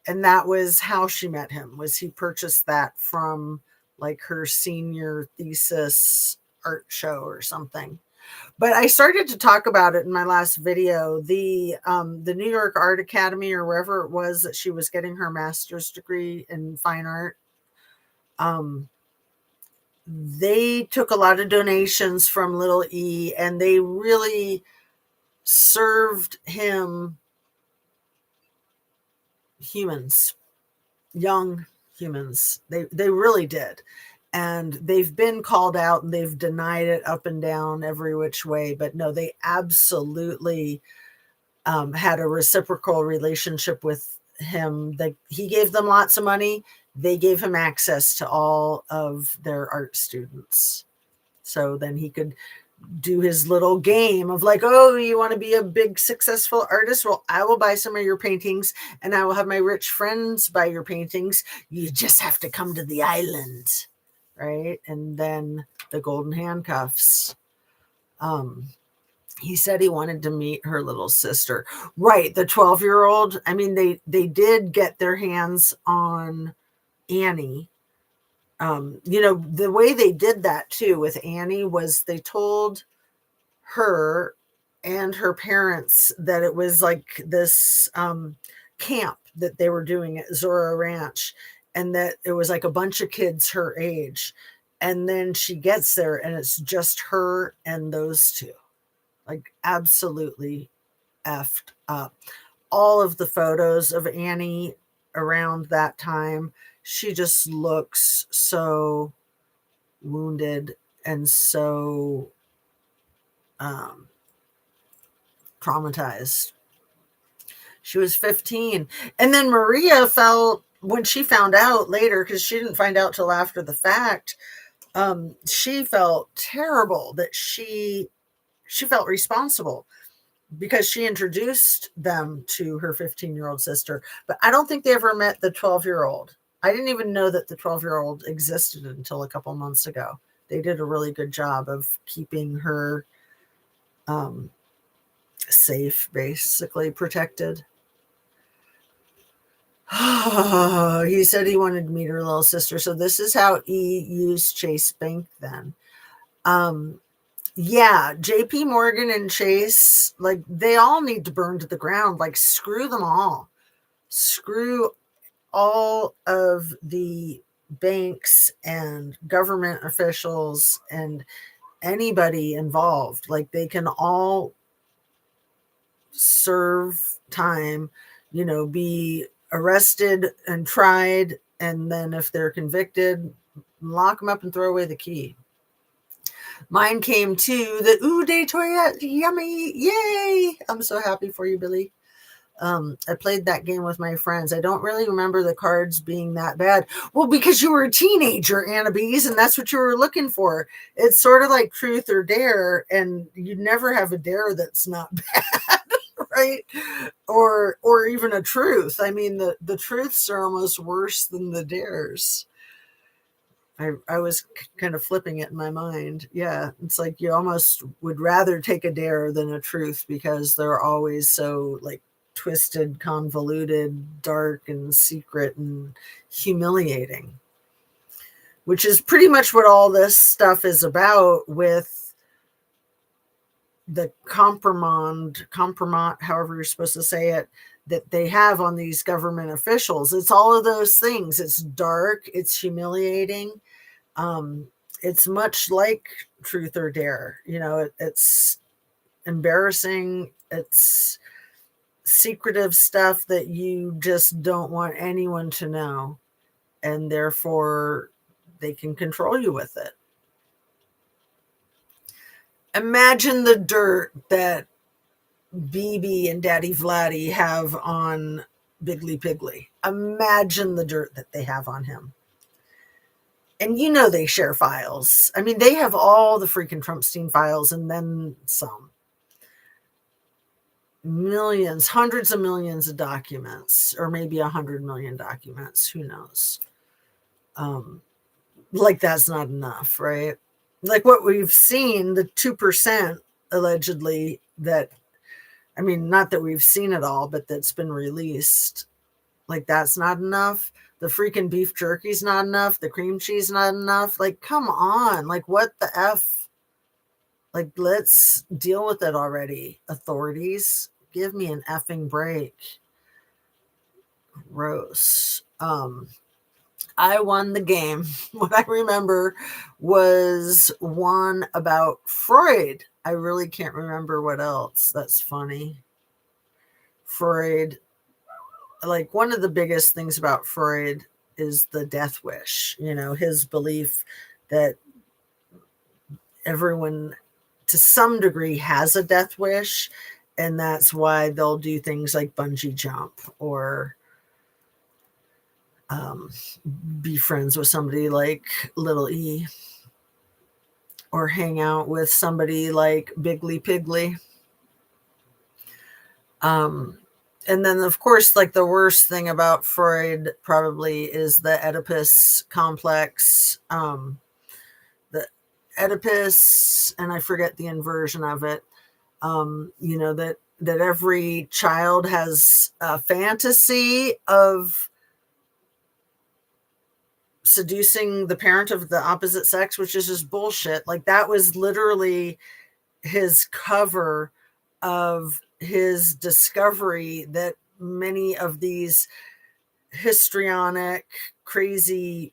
And that was how she met him, was he purchased that from like her senior thesis art show or something. But I started to talk about it in my last video. The New York Art Academy, or wherever it was that she was getting her master's degree in fine art, they took a lot of donations from little E, and they really served him humans, young humans. They really did. And they've been called out and they've denied it up and down every which way. But no, they absolutely had a reciprocal relationship with him. He gave them lots of money. They gave him access to all of their art students. So then he could do his little game of like, oh, you want to be a big successful artist? Well, I will buy some of your paintings and I will have my rich friends buy your paintings. You just have to come to the island, right? And then the golden handcuffs. He said he wanted to meet her little sister, right? The 12-year-old. I mean, they did get their hands on Annie. The way they did that too with Annie was they told her and her parents that it was like this camp that they were doing at Zora Ranch, and that it was like a bunch of kids her age. And then she gets there and it's just her and those two, like absolutely effed up. All of the photos of Annie around that time, she just looks so wounded and so traumatized. She was 15. And then Maria felt, when she found out later, because she didn't find out till after the fact, she felt terrible that she felt responsible because she introduced them to her 15-year-old sister. But I don't think they ever met the 12-year-old. I didn't even know that the 12-year-old existed until a couple months ago. They did a really good job of keeping her safe, basically protected. He said he wanted to meet her little sister. So this is how E used Chase Bank then. Yeah, JP Morgan and Chase, like, they all need to burn to the ground. Like, screw them all. Screw all of the banks and government officials and anybody involved. Like, they can all serve time, be arrested and tried, and then if they're convicted, lock them up and throw away the key. Mine came too. The ooh day toy, yummy, yay! I'm so happy for you, Billy. I played that game with my friends. I don't really remember the cards being that bad. Well, because you were a teenager, Annabese, and that's what you were looking for. It's sort of like truth or dare, and you never have a dare that's not bad, right? Or even a truth. I mean, the truths are almost worse than the dares. I was kind of flipping it in my mind. Yeah, it's like you almost would rather take a dare than a truth because they're always so like twisted, convoluted, dark, and secret and humiliating, which is pretty much what all this stuff is about with the compromise, however you're supposed to say it, that they have on these government officials. It's all of those things. It's dark, it's humiliating. It's much like truth or dare. You know, it's embarrassing. It's secretive stuff that you just don't want anyone to know, and therefore they can control you with it. Imagine the dirt that BB and Daddy Vladdy have on Biggly Piggly. Imagine the dirt that they have on him. And you know they share files. I mean, they have all the freaking Trumpstein files and then some. Millions, hundreds of millions of documents, or maybe 100 million documents. Who knows? Like that's not enough, right? Like what we've seen, the 2% allegedly that, I mean, not that we've seen it all, but that's been released. Like that's not enough. The freaking beef jerky's not enough. The cream cheese not enough. Like, come on. Like, what the F? Like, let's deal with it already. Authorities, give me an effing break. Gross. I won the game. What I remember was one about Freud. I really can't remember what else. That's funny. Freud. Like one of the biggest things about Freud is the death wish, you know, his belief that everyone to some degree has a death wish. And that's why they'll do things like bungee jump or be friends with somebody like Little E or hang out with somebody like Biggly Piggly. And then, of course, like the worst thing about Freud probably is the Oedipus complex. The Oedipus, and I forget the inversion of it, you know, that every child has a fantasy of seducing the parent of the opposite sex, which is just bullshit. Like that was literally his cover of his discovery that many of these histrionic, crazy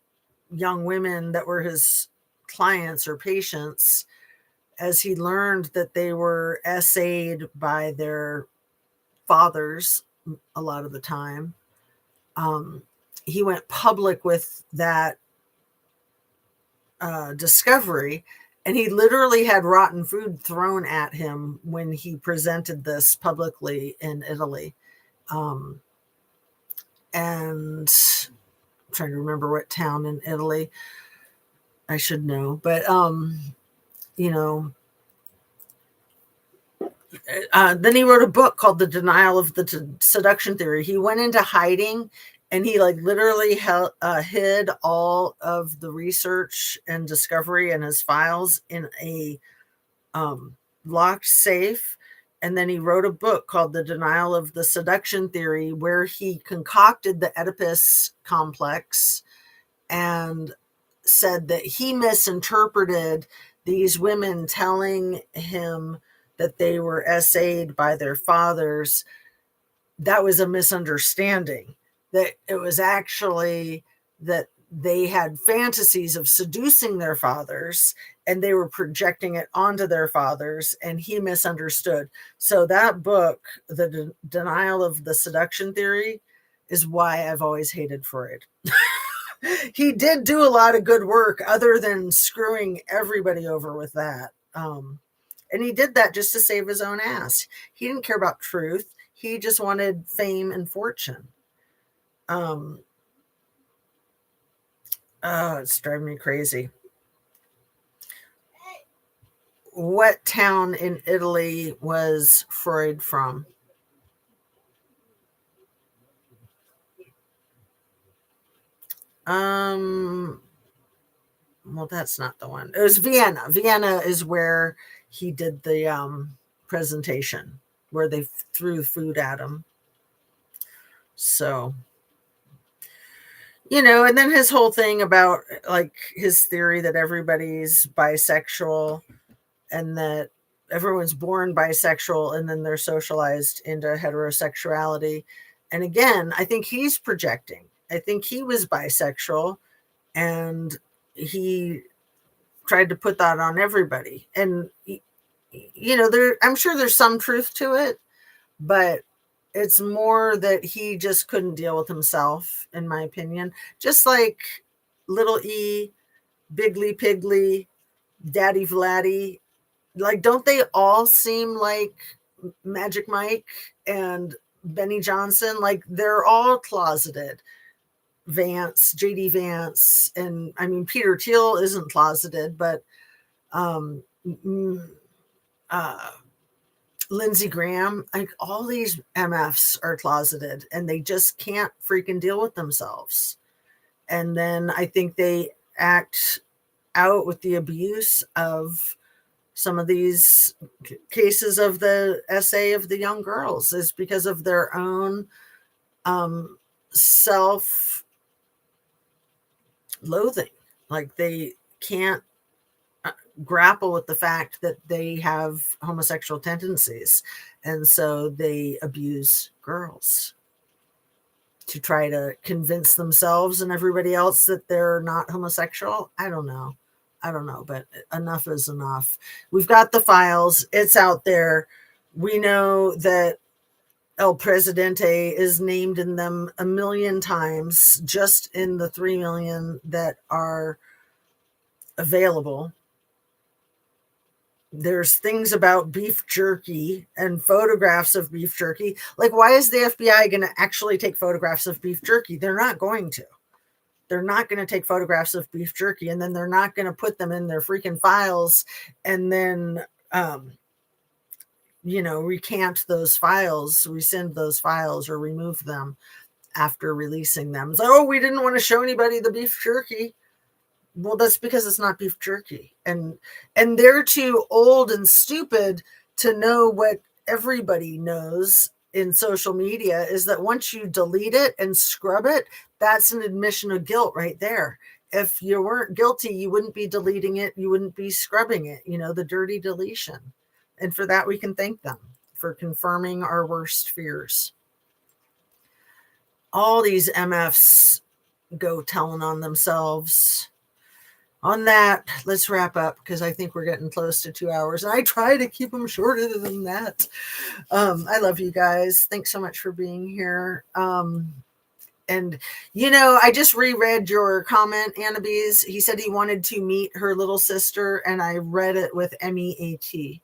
young women that were his clients or patients, as he learned that they were essayed by their fathers a lot of the time, he went public with that discovery. And he literally had rotten food thrown at him when he presented this publicly in Italy. And I'm trying to remember what town in Italy. I should know. But, you know, then he wrote a book called The Denial of the Seduction Theory. He went into hiding and he like literally hid all of the research and discovery in his files in a locked safe. And then he wrote a book called The Denial of the Seduction Theory, where he concocted the Oedipus complex and said that he misinterpreted these women telling him that they were essayed by their fathers. That was a misunderstanding. That it was actually that they had fantasies of seducing their fathers and they were projecting it onto their fathers, and he misunderstood. So that book, The Denial of the Seduction Theory, is why I've always hated Freud. he did do a lot of good work other than screwing everybody over with that. And he did that just to save his own ass. He didn't care about truth. He just wanted fame and fortune. It's driving me crazy. What town in Italy was Freud from? Well, that's not the one. It was Vienna. Vienna is where he did the presentation, where they threw food at him. So, and then his whole thing about like his theory that everybody's bisexual and that everyone's born bisexual and then they're socialized into heterosexuality. And again, I think he's projecting. I think he was bisexual and he tried to put that on everybody. And, I'm sure there's some truth to it, but it's more that he just couldn't deal with himself, in my opinion. Just like Little E, Bigly Piggly, Daddy Vladdy. Like, don't they all seem like Magic Mike and Benny Johnson? Like, they're all closeted. Vance, JD Vance, and I mean, Peter Thiel isn't closeted, but Lindsey Graham, like all these MFs are closeted and they just can't freaking deal with themselves. And then I think they act out with the abuse of some of these cases of the SA of the young girls is because of their own self-loathing. Like they can't grapple with the fact that they have homosexual tendencies. And so they abuse girls to try to convince themselves and everybody else that they're not homosexual. I don't know, but enough is enough. We've got the files. It's out there. We know that El Presidente is named in them 1 million times, just in the 3 million that are available. There's things about beef jerky and photographs of beef jerky. Like, why is the FBI going to actually take photographs of beef jerky? They're not going to. They're not going to take photographs of beef jerky, and then they're not going to put them in their freaking files and then, recant those files, rescind those files, or remove them after releasing them. It's like, oh, we didn't want to show anybody the beef jerky. Well, that's because it's not beef jerky. And they're too old and stupid to know what everybody knows in social media is that once you delete it and scrub it, that's an admission of guilt right there. If you weren't guilty, you wouldn't be deleting it. You wouldn't be scrubbing it, the dirty deletion. And for that, we can thank them for confirming our worst fears. All these MFs go telling on themselves. On that, let's wrap up because I think we're getting close to 2 hours. And I try to keep them shorter than that. I love you guys. Thanks so much for being here. And, I just reread your comment, Annabise. He said he wanted to meet her little sister, and I read it with MEAT.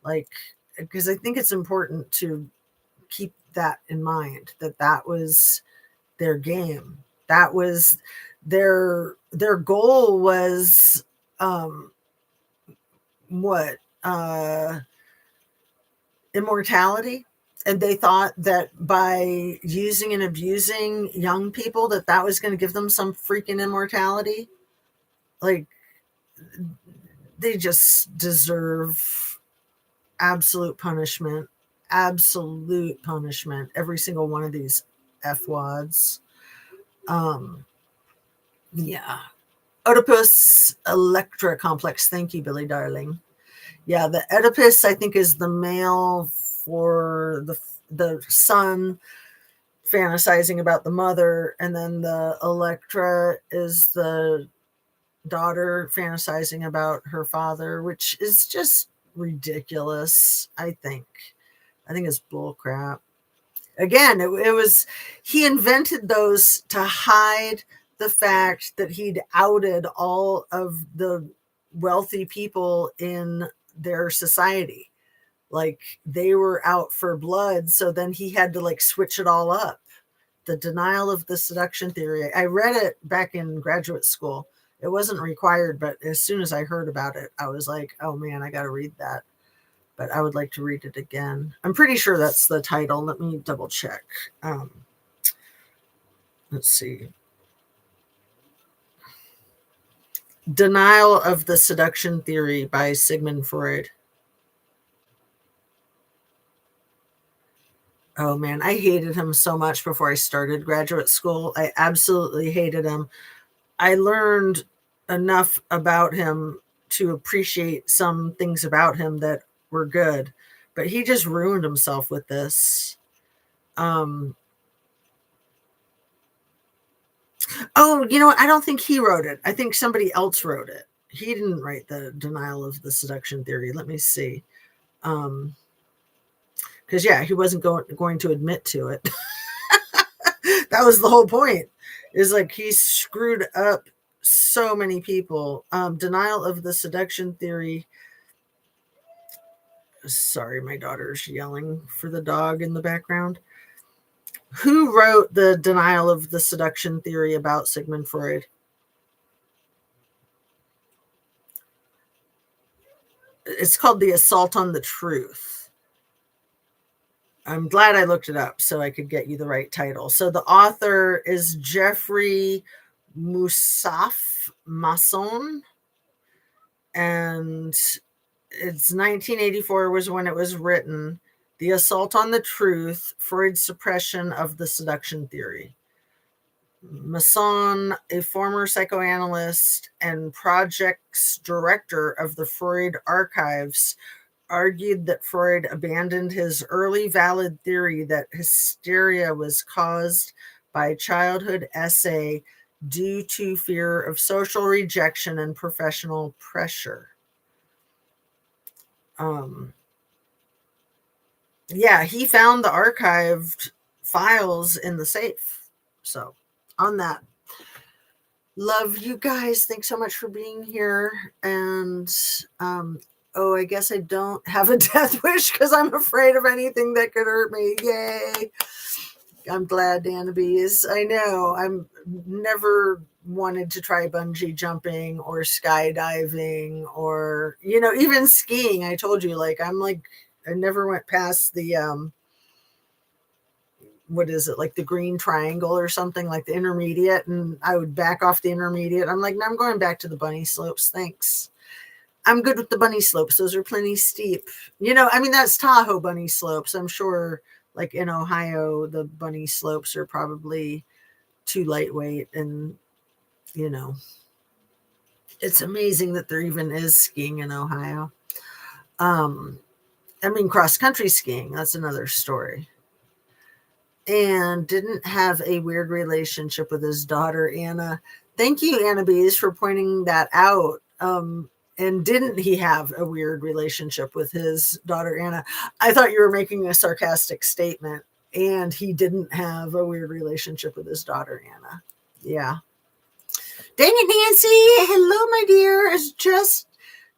Like, because I think it's important to keep that in mind, that was their game. That was their goal was immortality. And they thought that by using and abusing young people that was going to give them some freaking immortality. Like, they just deserve absolute punishment. Every single one of these F-wads. Yeah. Oedipus Electra complex. Thank you, Billy darling. Yeah, the Oedipus, I think, is the male for the son fantasizing about the mother, and then the Electra is the daughter fantasizing about her father, which is just ridiculous. I think it's bullcrap. Again, it was, he invented those to hide the fact that he'd outed all of the wealthy people in their society. Like they were out for blood. So then he had to like switch it all up. The denial of the seduction theory. I read it back in graduate school. It wasn't required, but as soon as I heard about it, I was like, oh man, I got to read that. But I would like to read it again. I'm pretty sure that's the title. Let me double check. Let's see. Denial of the Seduction Theory by Sigmund Freud. Oh man, I hated him so much before I started graduate school. I absolutely hated him. I learned enough about him to appreciate some things about him that were good, but he just ruined himself with this. Oh, you know what? I don't think he wrote it. I think somebody else wrote it. He didn't write the Denial of the Seduction Theory. Let me see. Because yeah, he wasn't going to admit to it. That was the whole point. Is like he screwed up so many people. Denial of the Seduction Theory. Sorry, my daughter's yelling for the dog in the background. Who wrote the Denial of the Seduction Theory about Sigmund Freud? It's called The Assault on the Truth. I'm glad I looked it up so I could get you the right title. So the author is Jeffrey Moussaff Masson, and it's 1984 was when it was written. The Assault on the Truth, Freud's Suppression of the Seduction Theory. Masson, a former psychoanalyst and projects director of the Freud Archives, argued that Freud abandoned his early valid theory that hysteria was caused by childhood SA due to fear of social rejection and professional pressure. Yeah, he found the archived files in the safe. So on that, love you guys. Thanks so much for being here. And oh, I guess I don't have a death wish because I'm afraid of anything that could hurt me. Yay. I'm glad, Dannabees. I know I'm never wanted to try bungee jumping or skydiving or, you know, even skiing. I told you, like, I never went past the, what is it, like the green triangle or something, like the intermediate, and I would back off the intermediate. I'm like, no, I'm going back to the bunny slopes. Thanks. I'm good with the bunny slopes. Those are plenty steep. You know, I mean, that's Tahoe bunny slopes. I'm sure like in Ohio, the bunny slopes are probably too lightweight. And, you know, it's amazing that there even is skiing in Ohio. I mean, cross-country skiing, that's another story. And didn't have a weird relationship with his daughter, Anna. Thank you, Anna Bees, for pointing that out. And didn't he have a weird relationship with his daughter, Anna? I thought you were making a sarcastic statement. And he didn't have a weird relationship with his daughter, Anna. Yeah. Dang it, Nancy. Hello, my dear. It's just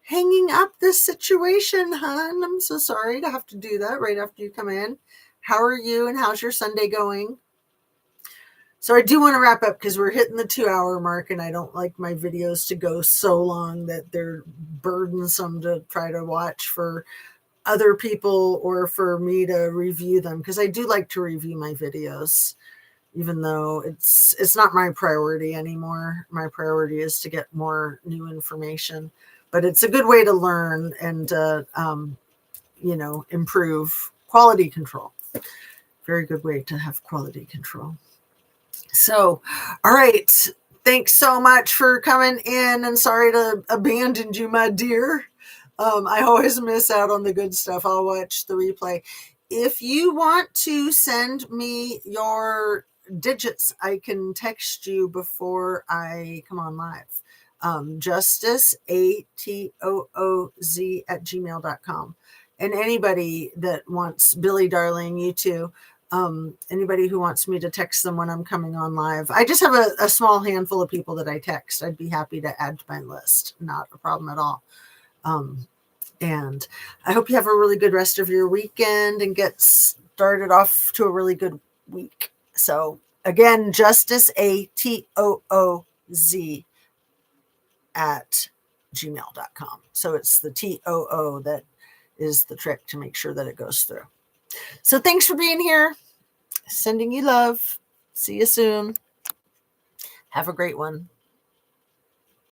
hanging up this situation, hon. I'm so sorry to have to do that right after you come in. How are you and how's your Sunday going? So I do want to wrap up because we're hitting the 2-hour mark and I don't like my videos to go so long that they're burdensome to try to watch for other people or for me to review them, because I do like to review my videos, even though it's not my priority anymore. My priority is to get more new information, but it's a good way to learn and, you know, improve quality control. Very good way to have quality control. So, all right. Thanks so much for coming in, and sorry to abandon you, my dear. I always miss out on the good stuff. I'll watch the replay. If you want to send me your digits, I can text you before I come on live. JusticeAtooZ @gmail.com. And anybody that wants, Billy Darling, you too, Anybody who wants me to text them when I'm coming on live. I just have a small handful of people that I text. I'd be happy to add to my list. Not a problem at all. And I hope you have a really good rest of your weekend and get started off to a really good week. So again, JusticeAtooZ at gmail.com. So it's the TOO that is the trick to make sure that it goes through. So thanks for being here. Sending you love. See you soon. Have a great one.